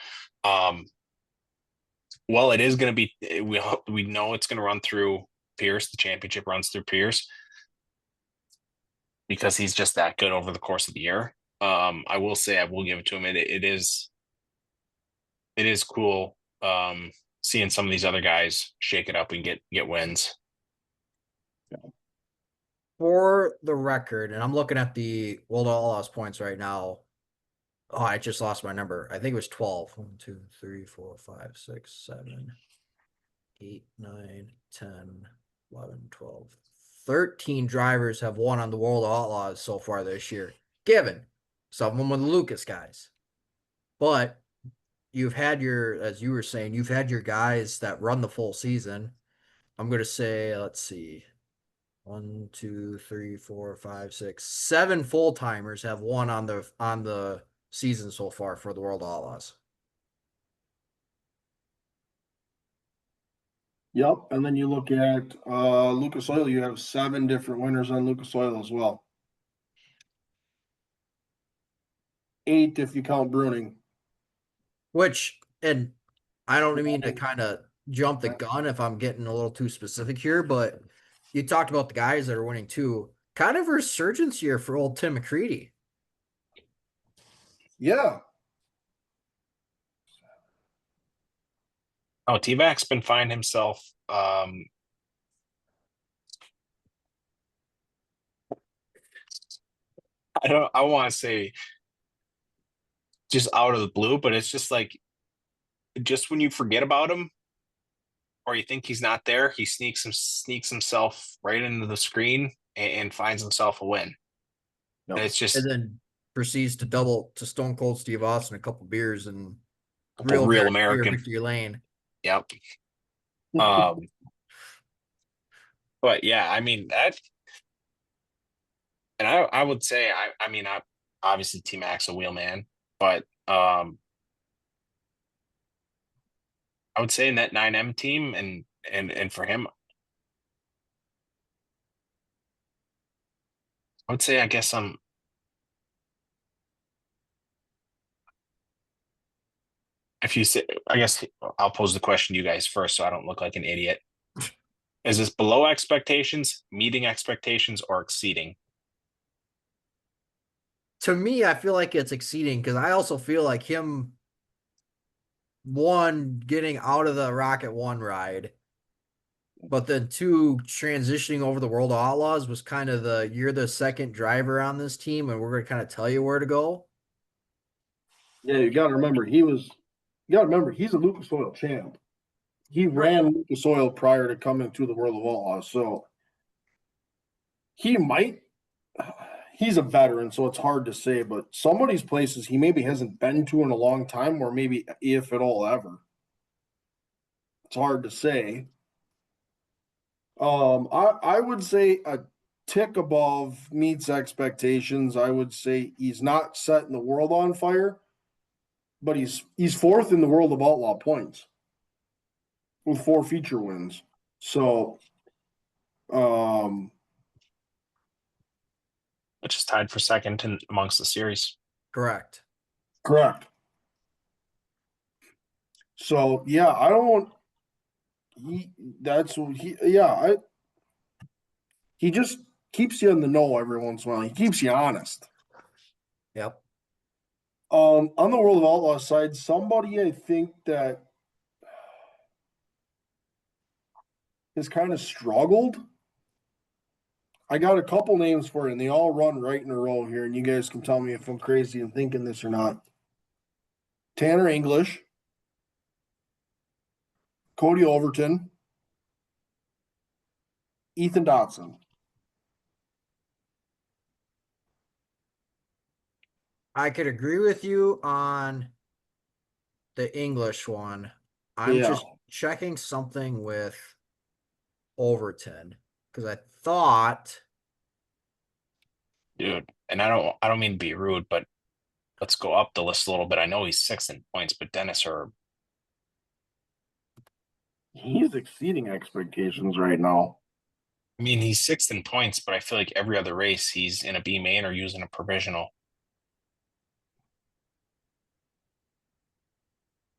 well, it is going to be, we know it's going to run through Pierce. The championship runs through Pierce because he's just that good over the course of the year. I will say, I will give it to him. It is cool seeing some of these other guys shake it up and get wins. For the record, and I'm looking at the World Outlaws points right now. Oh, I just lost my number. I think it was 12. 1, 2, 3, 4, 5, 6, 7, 8, 9, 10, 11, 12. 13 drivers have won on the World Outlaws so far this year. Given some of them were the Lucas guys. But you've had as you were saying, you've had your guys that run the full season. I'm going to say, let's see. 1, 2, 3, 4, 5, 6, 7 full timers have won on the season so far for the World Outlaws. Yep. And then you look at Lucas Oil, you have 7 different winners on Lucas Oil as well. 8 if you count Bruning. Which, and I don't mean to kind of jump the gun if I'm getting a little too specific here, but you talked about the guys that are winning too. Kind of a resurgence here for old Tim McCready. Yeah. Oh, T-Mac's been finding himself. I want to say just out of the blue, but it's just like, just when you forget about him or you think he's not there, he sneaks himself right into the screen and finds himself a win. No. And it's just And then proceeds to double to Stone Cold Steve Austin a couple beers and real American. victory lane. Yep. But yeah, I mean that, and I would say I mean I obviously T-Mac's a wheelman, but I would say in that 9M team and for him, I would say I guess if you say, I guess I'll pose the question to you guys first so I don't look like an idiot. Is this below expectations, meeting expectations, or exceeding? To me, I feel like it's exceeding because I also feel like him getting out of the Rocket One ride, but then 2 transitioning over the World of Outlaws was kind of you're the second driver on this team and we're going to kind of tell you where to go. Yeah, you got to remember he's a Lucas Oil champ. He ran Lucas Oil prior to coming to the World of Outlaws, so he's a veteran, so it's hard to say, but some of these places he maybe hasn't been to in a long time, or maybe if at all ever. It's hard to say. I would say a tick above meets expectations. I would say he's not setting the world on fire, but he's 4th in the World of Outlaw points with 4 feature wins. So, Which is tied for second amongst the series. Correct. So yeah, I don't. He just keeps you in the know every once in a while. He keeps you honest. Yep. On the World of Outlaw side, somebody I think that has kind of struggled. I got a couple names for you, and they all run right in a row here, and you guys can tell me if I'm crazy in thinking this or not. Tanner English, Cody Overton, Ethan Dotson. I could agree with you on the English one. I'm Yeah. just checking something with Overton because I thought, Dude, and I don't mean to be rude, but let's go up the list a little bit. I know he's 6th in points, but Dennis Herb. He's exceeding expectations right now. I mean, he's 6th in points, but I feel like every other race he's in a B main or using a provisional.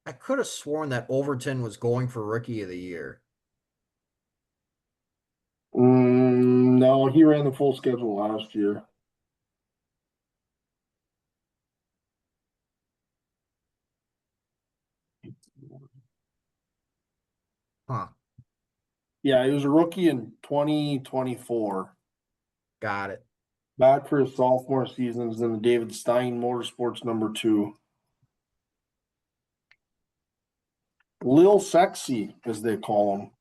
I could have sworn that Overton was going for Rookie of the Year. No, he ran the full schedule last year. Huh. Yeah, he was a rookie in 2024. Got it. Back for his sophomore seasons in the David Stein Motorsports #2. Lil Sexy, as they call him.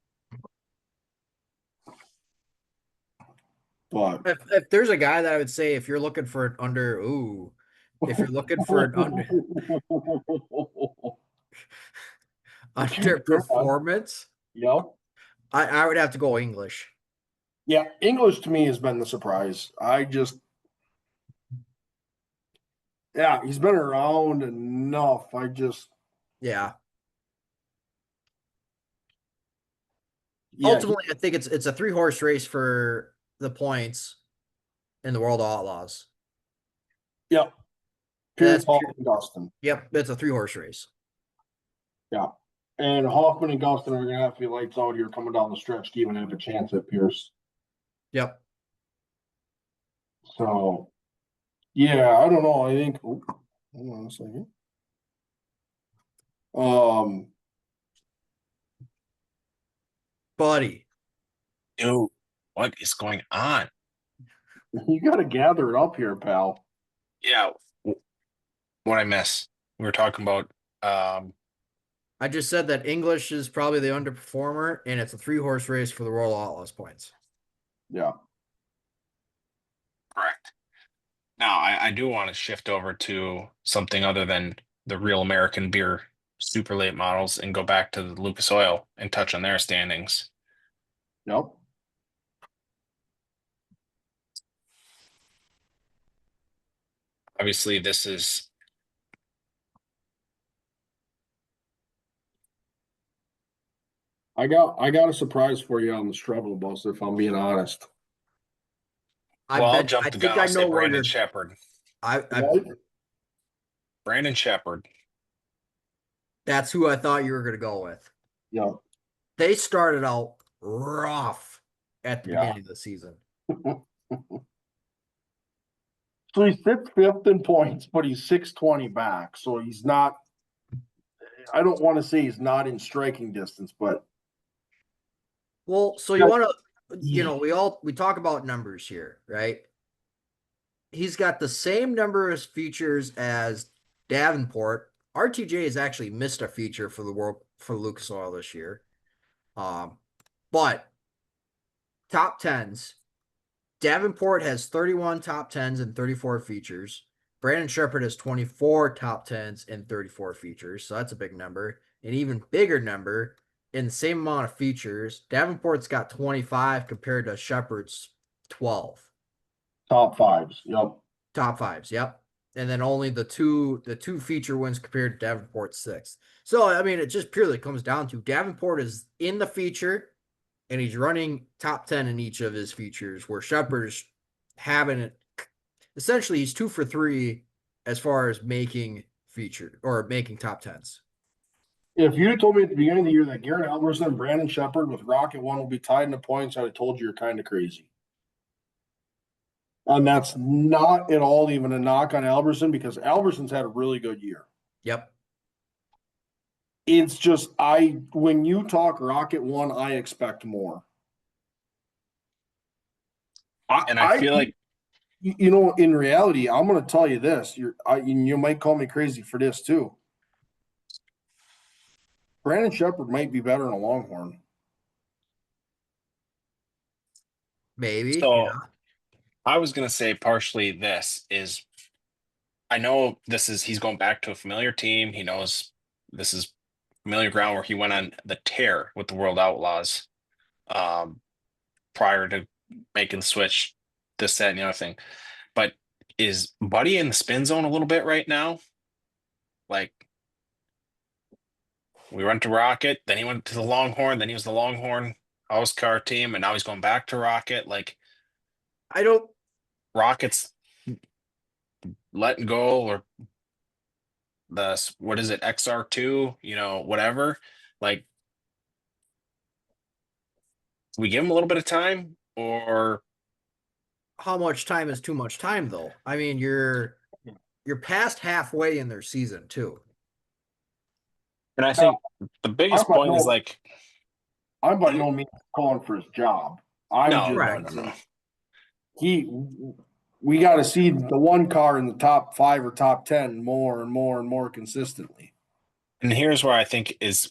But If there's a guy that I would say if you're looking for an if you're looking for an underperformance, Yep. I would have to go English. Yeah, English to me has been the surprise. Yeah, he's been around enough. Yeah. Yeah, Ultimately, I think it's a 3-horse race for the points in the World of Outlaws. yep. That's Pierce, Hoffman, and Gustin. Yep, it's a 3-horse race. Yeah. And Hoffman and Gustin are going to have to be lights out here coming down the stretch to even have a chance at Pierce. Yep. So, yeah, I don't know. I think, hold on a second. Buddy. Dude, what is going on? You got to gather it up here, pal. Yeah. What I miss? We were talking about I just said that English is probably the underperformer, and it's a 3-horse race for the Royal Outlaws points. Yeah. correct. Now I do want to shift over to something other than the real American beer super late models and go back to the Lucas Oil and touch on their standings. Yep. Obviously, this is I got a surprise for you on the struggle bus, if I'm being honest. I'll jump I the think gun. I I'll say know where Brandon you're. Shepard. Right? Brandon Shepard. That's who I thought you were going to go with. Yeah. They started out rough at the Yeah. beginning of the season. So he sits fifth in points, but he's 620 back. So he's not, I don't want to say he's not in striking distance, but Well, so you want to, we talk about numbers here, right? He's got the same number of features as Davenport. RTJ has actually missed a feature for Lucas Oil this year. But top 10s, Davenport has 31 top 10s and 34 features. Brandon Shepard has 24 top 10s and 34 features. So that's a big number. An even bigger number in the same amount of features. Davenport's got 25 compared to Shepard's 12. top fives. Yep. Top 5s, yep. And then only the two feature wins compared to Davenport's 6. So I mean, it just purely comes down to Davenport is in the feature and he's running top 10 in each of his features, where Shepard's having it. Essentially, he's 2 for 3 as far as making feature or making top 10s. If you had told me at the beginning of the year that Garrett Alberson and Brandon Shepard with Rocket One will be tied in the points, I'd have told you you're kind of crazy. And that's not at all even a knock on Alberson, because Alberson's had a really good year. Yep. It's just when you talk Rocket One, I expect more. And I feel like, you know, in reality, I'm going to tell you this. You might call me crazy for this too. Brandon Shepard might be better than a Longhorn. Maybe. so Yeah. I was gonna say partially this is I know he's going back to a familiar team. He knows this is familiar ground where he went on the tear with the World Outlaws prior to making the switch, this, that, and the other thing. But is Buddy in the spin zone a little bit right now? Like, we went to Rocket, then he went to the Longhorn, then he was the Longhorn house car team, and now he's going back to Rocket. Like, I don't. Rocket's letting go, or what is it, XR2, whatever. Like, we give him a little bit of time, or How much time is too much time, though? I mean, you're past halfway in their season too. and I think the biggest point is like, I'm by no means calling for his job. No. We got to see the one car in the top 5 or top 10 more and more and more consistently. And here's where I think is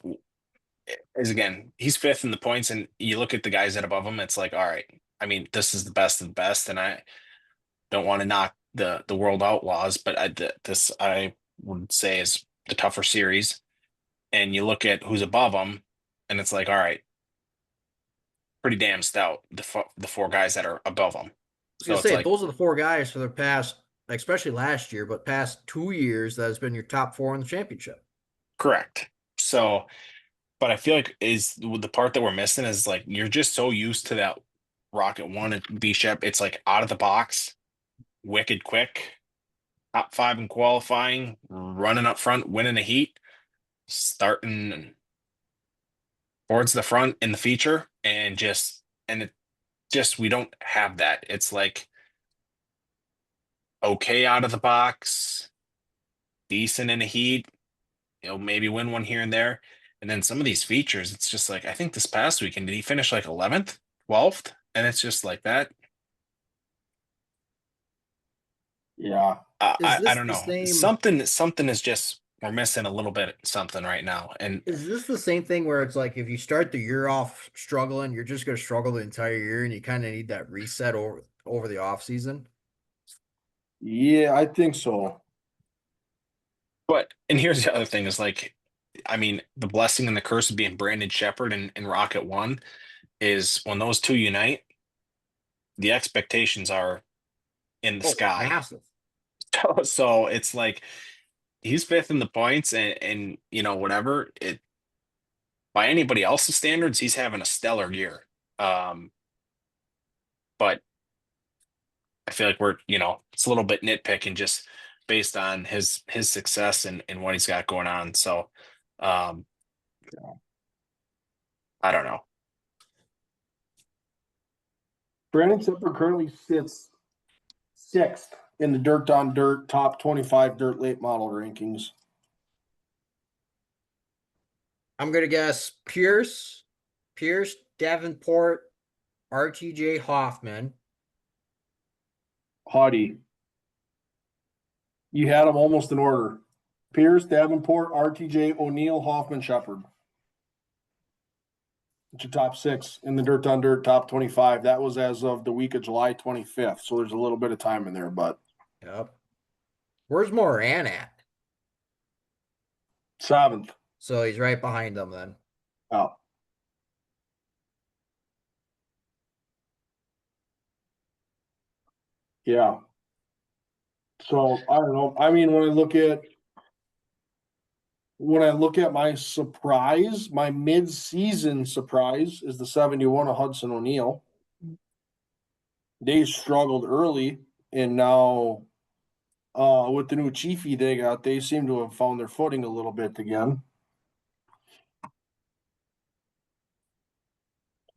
again, he's 5th in the points, and you look at the guys that above him, it's like, all right, I mean, this is the best of the best, and I don't want to knock the World Outlaws, but I would say is the tougher series. And you look at who's above them, and it's like, all right, pretty damn stout, the 4 guys that are above them. I was gonna say, those are the 4 guys for the past, especially last year, but past 2 years, that has been your top 4 in the championship. Correct. So But I feel like is the part that we're missing is like you're just so used to that Rocket One and B Shep. It's like out of the box, wicked quick, top 5 in qualifying, running up front, winning a heat, starting towards the front in the feature, and it just we don't have that. It's like okay out of the box, decent in a heat, maybe win one here and there. And then some of these features, it's just like I think this past weekend, did he finish like 11th, 12th? And it's just like that. Yeah. Is I this don't the know. same? Something is just we're missing a little bit something right now. And Is this the same thing where it's like if you start the year off struggling, you're just going to struggle the entire year, and you kind of need that reset over the off season? Yeah, I think so. and here's the other thing is like, I mean, the blessing and the curse of being Brandon Shepard and Rocket One is when those two unite, the expectations are in the Oh, sky. massive. So it's like he's fifth in the points and whatever it by anybody else's standards, he's having a stellar year. But I feel like it's a little bit nitpicking just based on his success and what he's got going on. So um I don't know. Brandon Shepard currently sits 6th in the Dirt on Dirt top 25 dirt late model rankings. I'm going to guess Pierce, Davenport, RTJ Hoffman. Haughty. You had them almost in order. Pierce, Davenport, RTJ, O'Neill, Hoffman, Shepard. It's your top 6 in the Dirt on Dirt top 25. That was as of the week of July 25th. So there's a little bit of time in there, but Yep. Where's Moran at? 7th. So he's right behind them then. Oh. Yeah. So I don't know. I mean, when I look at my surprise, my mid-season surprise is the 71 of Hudson O'Neill. They struggled early, and now with the new chiefy they got, they seem to have found their footing a little bit again.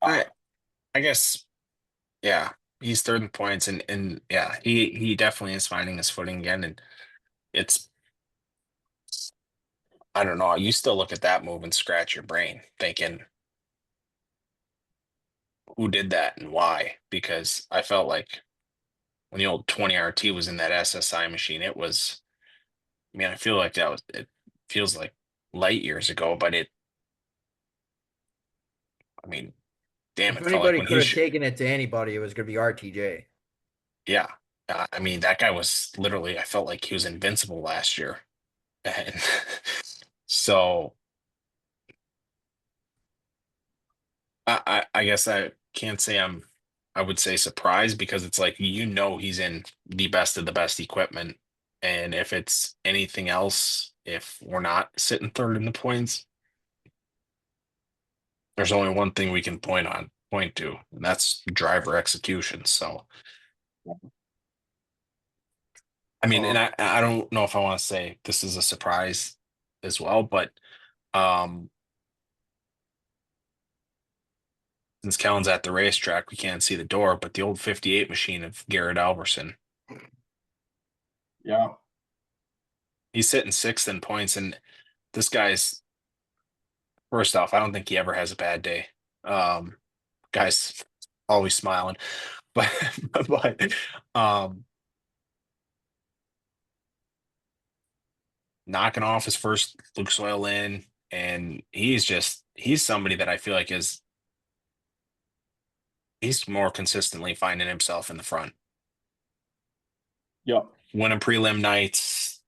I guess, yeah, he's third in points and yeah, he definitely is finding his footing again. And it's I don't know, you still look at that move and scratch your brain thinking who did that and why? Because I felt like when the old 20 RT was in that SSI machine, I feel like it feels like light years ago, but I mean, damn, If it felt like anybody when could have taken it to anybody, it was going to be RTJ. yeah. I mean, that guy was literally, I felt like he was invincible last year. And so I guess I can't say I would say surprised because it's like, he's in the best of the best equipment. And if it's anything else, if we're not sitting third in the points, there's only one thing we can point to, and that's driver execution. So, I mean, and I don't know if I want to say this is a surprise as well, but um since Kellen's at the racetrack, we can't see the door, but the old 58 machine of Garrett Alberson, Yeah. he's sitting 6th in points, and this guy's first off, I don't think he ever has a bad day. Guy's always smiling, but but knocking off his first Lucas Oil in, and he's somebody that I feel like he's more consistently finding himself in the front. Yep. Winning prelim nights,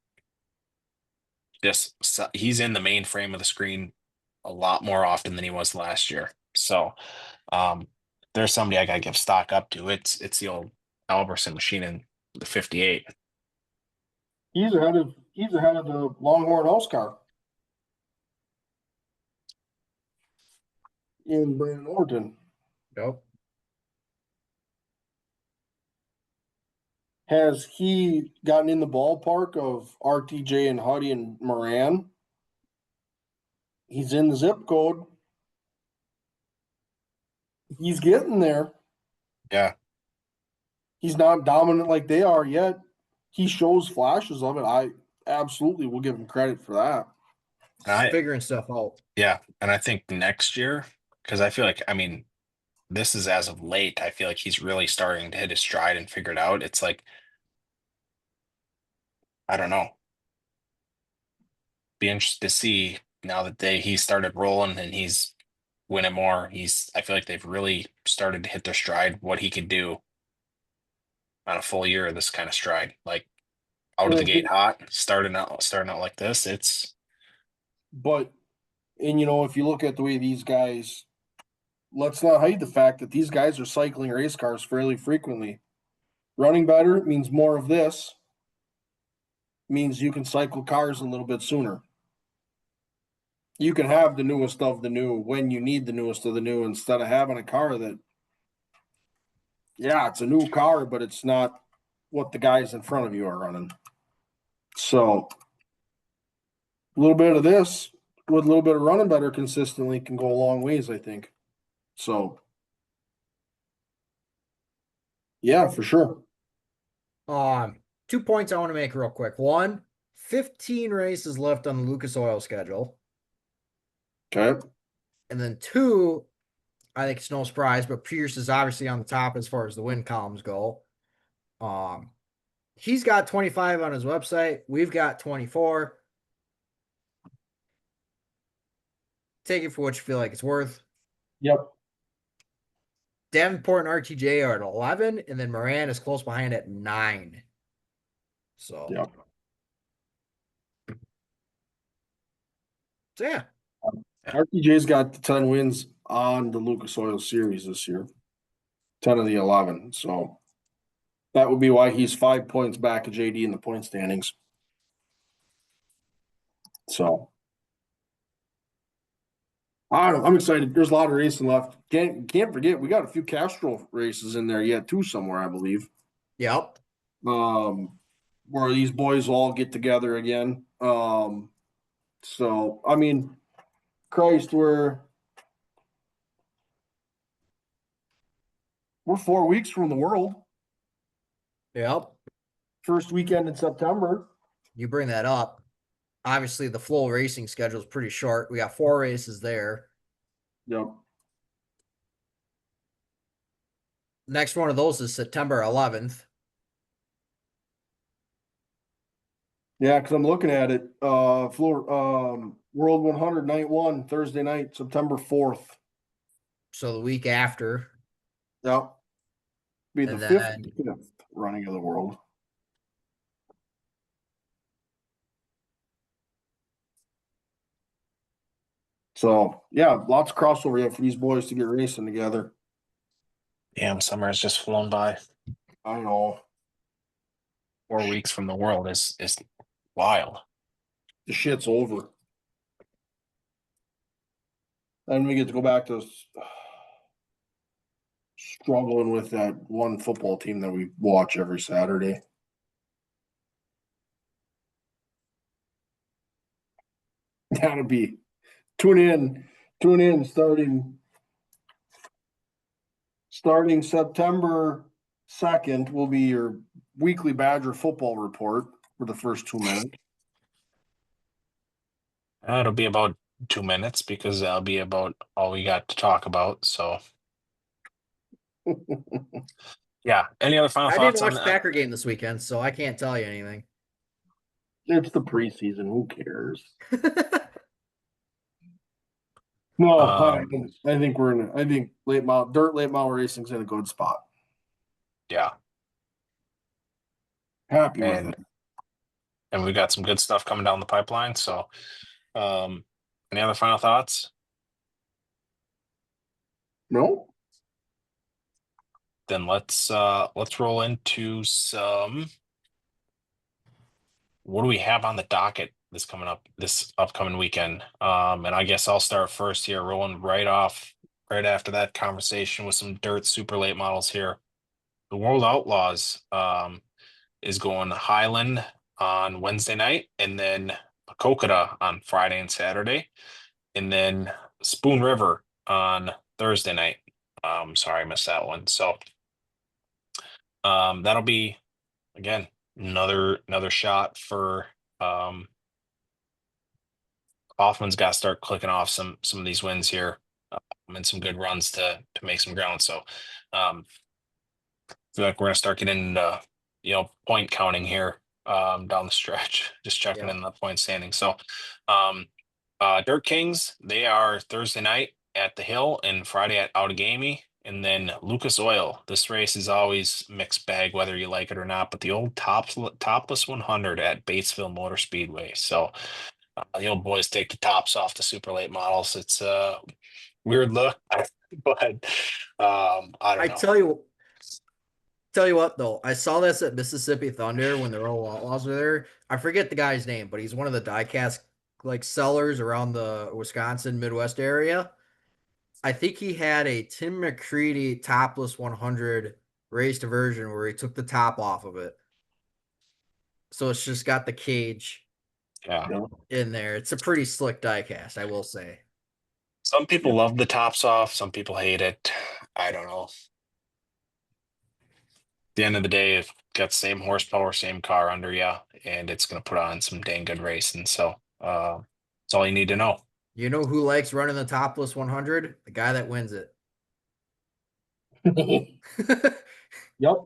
he's in the main frame of the screen a lot more often than he was last year. So there's somebody I gotta give stock up to. It's the old Alberson machine in the 58. He's ahead of the Longhorn Oscar. in Brandon Orton. Nope. Has he gotten in the ballpark of RTJ and Huddy and Moran? He's in the zip code. He's getting there. Yeah. He's not dominant like they are yet. He shows flashes of it. I absolutely will give him credit for that. Figuring stuff out. Yeah. And I think next year, because I feel like, I mean, this is as of late, I feel like he's really starting to hit his stride and figure it out. It's like, I don't know. Be interested to see now that he started rolling and he's winning more. I feel like they've really started to hit their stride, what he could do on a full year of this kind of stride. Like out of the gate hot, starting out like this. And if you look at the way these guys, let's not hide the fact that these guys are cycling race cars fairly frequently. Running better means more of this, means you can cycle cars a little bit sooner. You can have the newest of the new when you need the newest of the new instead of having a car that, yeah, it's a new car, but it's not what the guys in front of you are running. So a little bit of this with a little bit of running better consistently can go a long ways, I think. So, yeah, for sure. 2 points I want to make real quick. One, 15 races left on the Lucas Oil schedule. Okay. And then two, I think it's no surprise, but Pierce is obviously on the top as far as the win columns go. He's got 25 on his website. We've got 24. Take it for what you feel like it's worth. Yep. Davenport and RTJ are at 11, and then Moran is close behind at 9. So, Yep. So yeah. RTJ's got the 10 wins on the Lucas Oil Series this year. 10 of the 11. So that would be why he's 5 points back of JD in the point standings. So I don't know. I'm excited. There's a lot of racing left. Can't forget we got a few Castrol races in there yet too somewhere, I believe. Yep. Where these boys all get together again. So I mean, Christ, we're 4 weeks from the World. Yep. First weekend in September. You bring that up. Obviously, the flow racing schedule is pretty short. We got 4 races there. Yep. Next one of those is September 11th. Yeah, because I'm looking at it. World 100 night 1, Thursday night, September 4th. So the week after. Yep. Be the And 50th running of the world. So yeah, lots of crossover yet for these boys to get racing together. Damn, summer has just flown by. I know. 4 weeks from the World is wild. The shit's over. Then we get to go back to struggling with that one football team that we watch every Saturday. That'll be tune in starting September 2nd will be your weekly Badger football report for the first 2 minutes. It'll be about 2 minutes because that'll be about all we got to talk about. So yeah. Any other final I thoughts didn't watch on the that? Packer game this weekend, so I can't tell you anything. It's the preseason. Who cares? No, I think we're I think late model racing's in a good spot. Yeah. Happy with it. And we got some good stuff coming down the pipeline. So any other final thoughts? No. Then let's roll into some. What do we have on the docket this upcoming weekend? And I guess I'll start first here, rolling right off right after that conversation with some dirt super late models here. The World Outlaws is going Highland on Wednesday night, and then Kokota on Friday and Saturday, and then Spoon River on Thursday night. Sorry, I missed that one. So that'll be again another shot for Hoffman's got to start clicking off some of these wins here, and some good runs to make some ground. So I feel like we're gonna start getting into point counting here down the stretch, just checking in the point standing. So Dirt Kings, they are Thursday night at the Hill and Friday at Outagamie. And then Lucas Oil. This race is always mixed bag, whether you like it or not. But the old topless 100 at Batesville Motor Speedway. So the old boys take the tops off the super late models. It's a weird look, but I don't know. Tell you what though, I saw this at Mississippi Thunder when the Royal Outlaws were there. I forget the guy's name, but he's one of the diecast like sellers around the Wisconsin Midwest area. I think he had a Tim McCready topless 100 raced version where he took the top off of it. So it's just got the cage in there. It's a pretty slick diecast, I will say. Some people love the tops off. Some people hate it. I don't know. At the end of the day, it's got the same horsepower, same car under you, and it's going to put on some dang good racing. So that's all you need to know. You know who likes running the topless 100? The guy that wins it. Yep.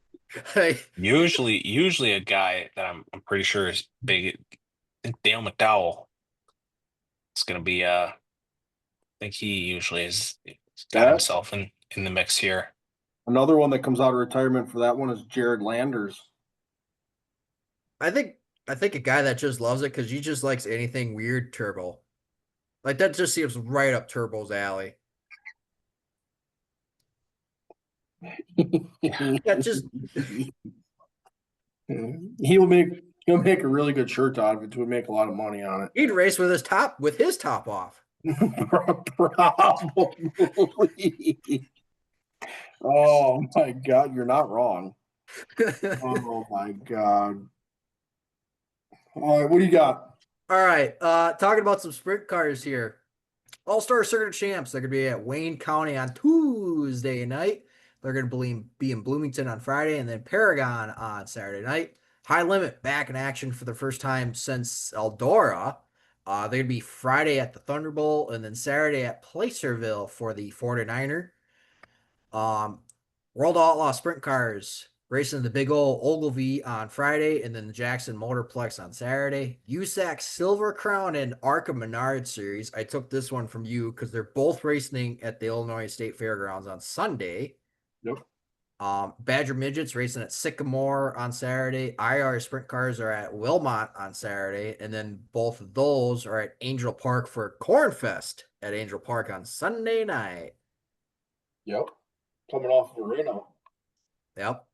Usually a guy that I'm pretty sure is big. I think Dale McDowell. It's going to be I think he usually has got himself in the mix here. Another one that comes out of retirement for that one is Jared Landers. I think a guy that just loves it because he just likes anything weird turbo. Like that just seems right up Turbo's alley. He'll make a really good shirt out of it. Would make a lot of money on it. He'd race with his top off. Probably. Oh my God, you're not wrong. Oh my God. All right, what do you got? All right, talking about some sprint cars here. All-Star Circuit Champs, they're going to be at Wayne County on Tuesday night. They're going to be in Bloomington on Friday, and then Paragon on Saturday night. High Limit back in action for the first time since Eldora. They're going to be Friday at the Thunderbolt, and then Saturday at Placerville for the 49er. World Outlaw Sprint Cars racing the big old Ogilvy on Friday, and then the Jackson Motorplex on Saturday. USAC Silver Crown and ARCA Menard Series. I took this one from you because they're both racing at the Illinois State Fairgrounds on Sunday. Yep. Badger Midgets racing at Sycamore on Saturday. IR Sprint Cars are at Wilmot on Saturday, and then both of those are at Angel Park for Cornfest at Angel Park on Sunday night. Yep. Coming off of Reno. Yep.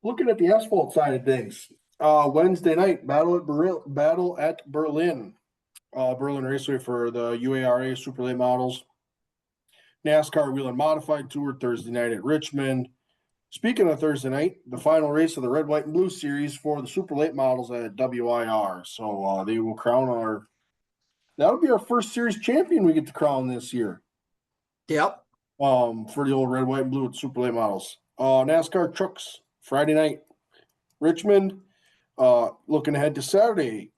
Looking at the asphalt side of things, Wednesday night battle at Berlin, Berlin Raceway for the UARA Super Late Models. NASCAR Wheel and Modified Tour Thursday night at Richmond. Speaking of Thursday night, the final race of the Red, White, and Blue Series for the Super Late Models at WIR. So they will crown that'll be our first series champion we get to crown this year. Yep. For the old Red, White, and Blue with Super Late Models. NASCAR Trucks Friday night, Richmond. Looking ahead to Saturday,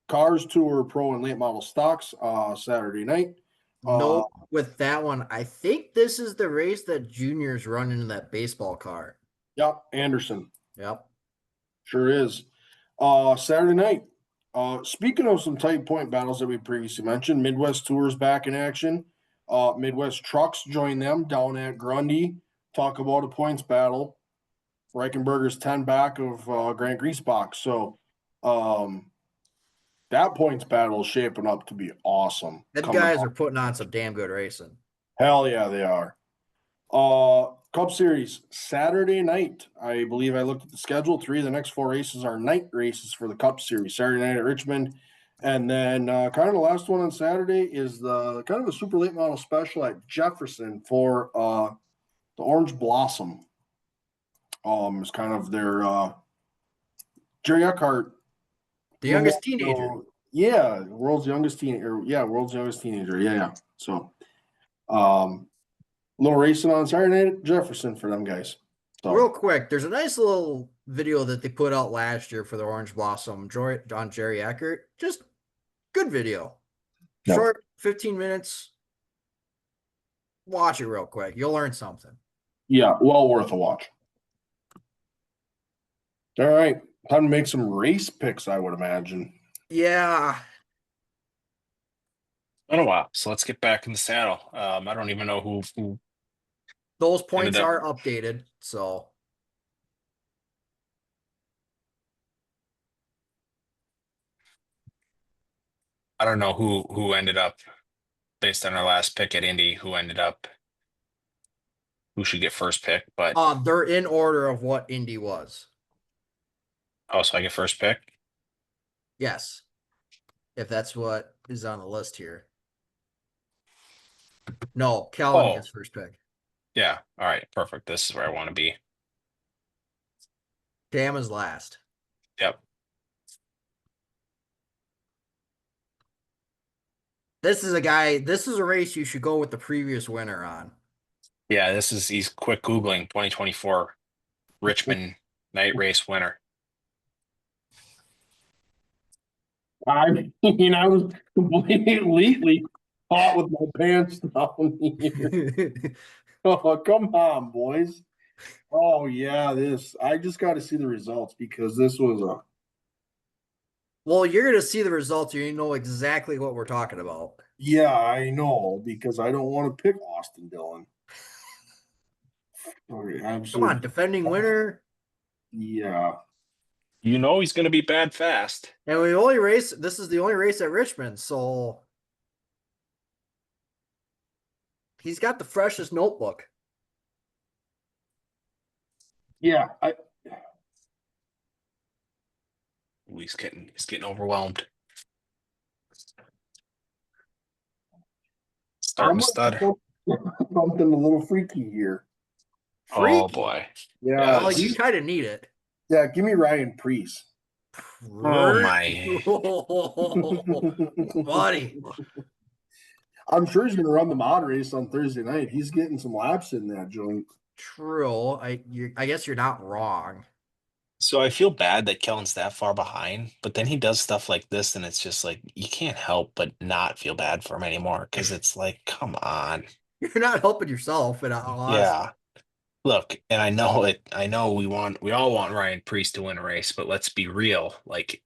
Cars Tour Pro and Late Model Stocks Saturday night. Nope, with that one, I think this is the race that Junior's running in that baseball car. Yep, Anderson. Yep. Sure is. Saturday night. Speaking of some tight point battles that we previously mentioned, Midwest Tours back in action. Midwest Trucks join them down at Grundy. Talk about a points battle. Reichenberger's 10 back of Grant Griesbach. So that points battle is shaping up to be awesome. The guys are putting on some damn good racing. Hell yeah, they are. Cup Series, Saturday night. I believe I looked at the schedule. 3 of the next 4 races are night races for the Cup Series. Saturday night at Richmond, And then kind of the last one on Saturday is the kind of a super late model special at Jefferson for the Orange Blossom. It's kind of their Jerry Eckhart, The youngest teenager. Yeah, world's youngest teenager. Yeah, world's youngest teenager. Yeah. So, little racing on Saturday night at Jefferson for them guys. So Real quick, there's a nice little video that they put out last year for the Orange Blossom on Jerry Eckert. Just good video. Yep. Short, 15 minutes. Watch it real quick. You'll learn something. yeah, well worth a watch. All right, time to make some race picks, I would imagine. Yeah. Been a while, so let's get back in the saddle. I don't even know who Those points up- are updated. So I don't know who ended up based on our last pick at Indy, who should get first pick, but they're in order of what Indy was. oh, so I get first pick. Yes. If that's what is on the list here. No, Calvin Oh. gets first pick. Yeah. All right. Perfect. This is where I want to be. Cam is last. Yep. This is a race you should go with the previous winner on. Yeah. He's quick Googling 2024 Richmond night race winner. I mean, I was completely caught with my pants down here. Oh, come on, boys. Oh, yeah, I just got to see the results because this was Well, you're going to see the results. You know exactly what we're talking about. yeah, I know, because I don't want to pick Austin Dillon. Come on, defending winner. Yeah. You know he's going to be bad fast. And this is the only race at Richmond, so he's got the freshest notebook. Yeah, Ooh, he's getting overwhelmed. Starting to stutter. Something a little freaky here. Oh boy. Yeah. Well, you kind of need it. Yeah, give me Ryan Priest. Oh my. Buddy. I'm sure he's going to run the mod race on Thursday night. He's getting some laps in that joint. True. I guess you're not wrong. So I feel bad that Kellen's that far behind, but then he does stuff like this, and it's just like you can't help but not feel bad for him anymore because it's like, come on. You're not helping yourself in all honesty. Yeah. Look, and I know it. I know we all want Ryan Priest to win a race, but let's be real. Like,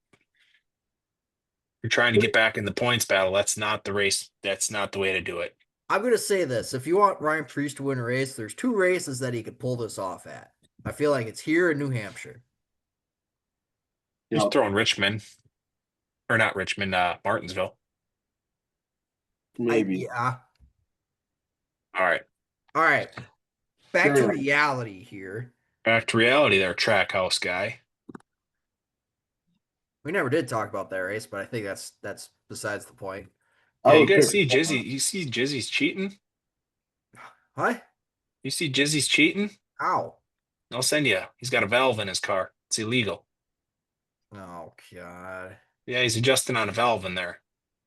you're trying to get back in the points battle. That's not the race. That's not the way to do it. I'm going to say this. If you want Ryan Priest to win a race, there's 2 races that he could pull this off at. I feel like it's here in New Hampshire. He's Yep. throwing Richmond, or not Richmond, Martinsville. Maybe. Yeah. All right. All right. Back to Sure. reality here. Back to reality there, track house guy. We never did talk about that race, but I think that's besides the point. I Yeah, you would guys pick- see Jizzy? You see Jizzy's cheating? What? You see Jizzy's cheating? Ow. I'll send you. He's got a valve in his car. It's illegal. Oh, God. Yeah, he's adjusting on a valve in there.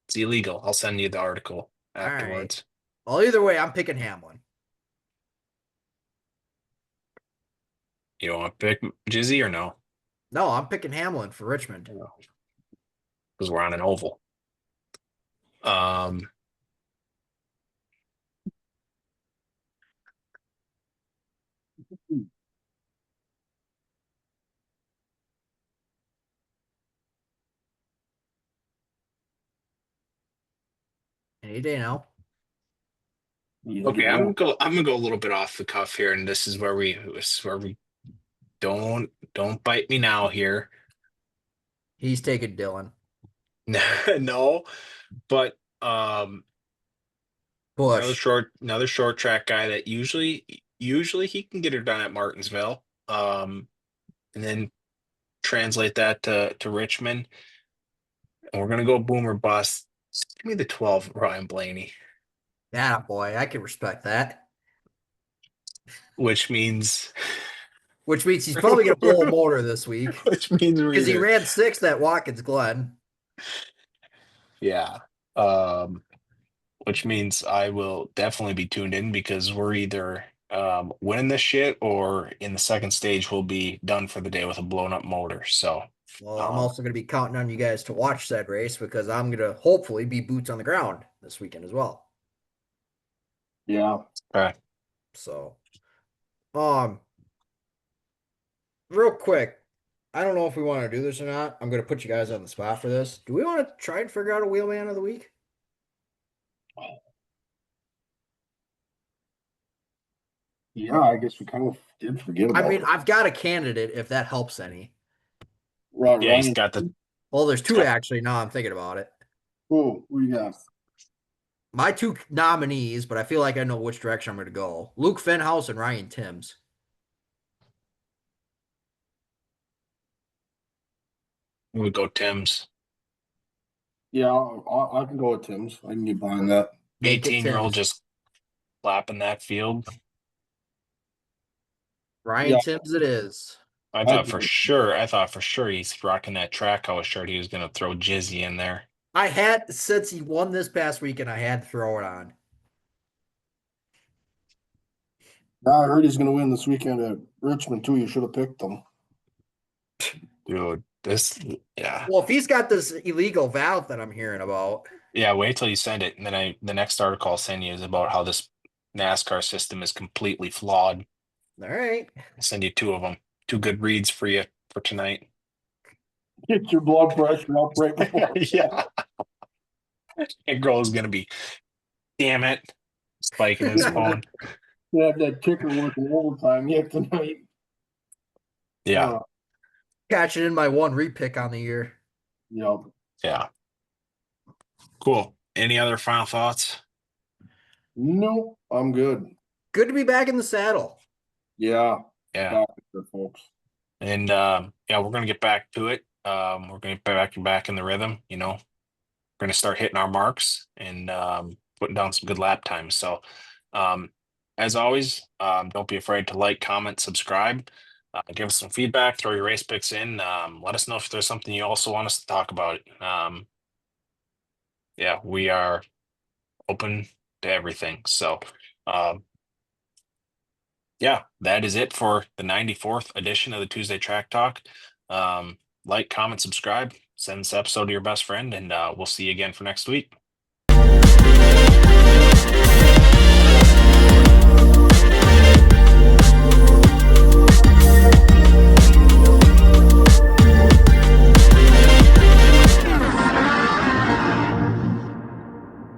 It's illegal. I'll send you the article All right. afterwards. Well, either way, I'm picking Hamlin. You don't want to pick Jizzy or no? No, I'm picking Hamlin for Richmond. Because we're on an oval. Any day now. Okay, I'm gonna go a little bit off the cuff here, and this is where we don't bite me now here. He's taking Dylan. No, but Bush. another short track guy that usually he can get her done at Martinsville, and then translate that to Richmond. And we're gonna go boom or bust. Give me the 12, Ryan Blaney, Yeah, boy, I can respect that. which means Which means he's probably gonna blow a motor this week which means we're because he either, ran 6th at Watkins Glen. yeah. Um, which means I will definitely be tuned in because we're either winning this shit or in the second stage we'll be done for the day with a blown up motor. So Well, I'm also going to be counting on you guys to watch said race because I'm going to hopefully be boots on the ground this weekend as well. Yeah. So, um, real quick, I don't know if we want to do this or not. I'm going to put you guys on the spot for this. Do we want to try and figure out a wheelman of the week? Yeah, I guess we kind of did forget about I mean, it. I've got a candidate if that helps any. yeah, he's Ryan, got the Well, there's 2 actually. Now I'm thinking about it. who you got? My 2 nominees, but I feel like I know which direction I'm going to go. Luke Fenhouse and Ryan Timms. we go Tim's. Yeah, I can go with Tim's. I can get behind that. Make it 18-year-old Timms. just clapping that field. Ryan Yeah. Timms it is. I thought for sure he's rocking that track. I was sure he was gonna throw Jizzy in there. I had, since he won this past weekend, I had to throw it on. I heard he's going to win this weekend at Richmond too. You should have picked him. Dude, yeah. Well, if he's got this illegal valve that I'm hearing about, Yeah, wait till you send it. And then the next article I'll send you is about how this NASCAR system is completely flawed. all right. I'll send you 2 of them. 2 good reads for you for tonight. Get your blood pressure up right before. Yeah. And girl's gonna be, damn it, spiking his phone. You have that kicker working overtime yet tonight. Yeah, Catching in my 1 repick on the year. Yeah. yeah. Cool. Any other final thoughts? No, I'm good. Good to be back in the saddle. Yeah. Yeah. There, folks. And yeah, we're gonna get back to it. We're gonna get back in the rhythm, you know. We're gonna start hitting our marks and putting down some good lap times. So as always, don't be afraid to like, comment, subscribe, give us some feedback, throw your race picks in. Let us know if there's something you also want us to talk about. Yeah, we are open to everything. So yeah, that is it for the 94th edition of the Tuesday Track Talk. Like, comment, subscribe, send this episode to your best friend, and we'll see you again for next week.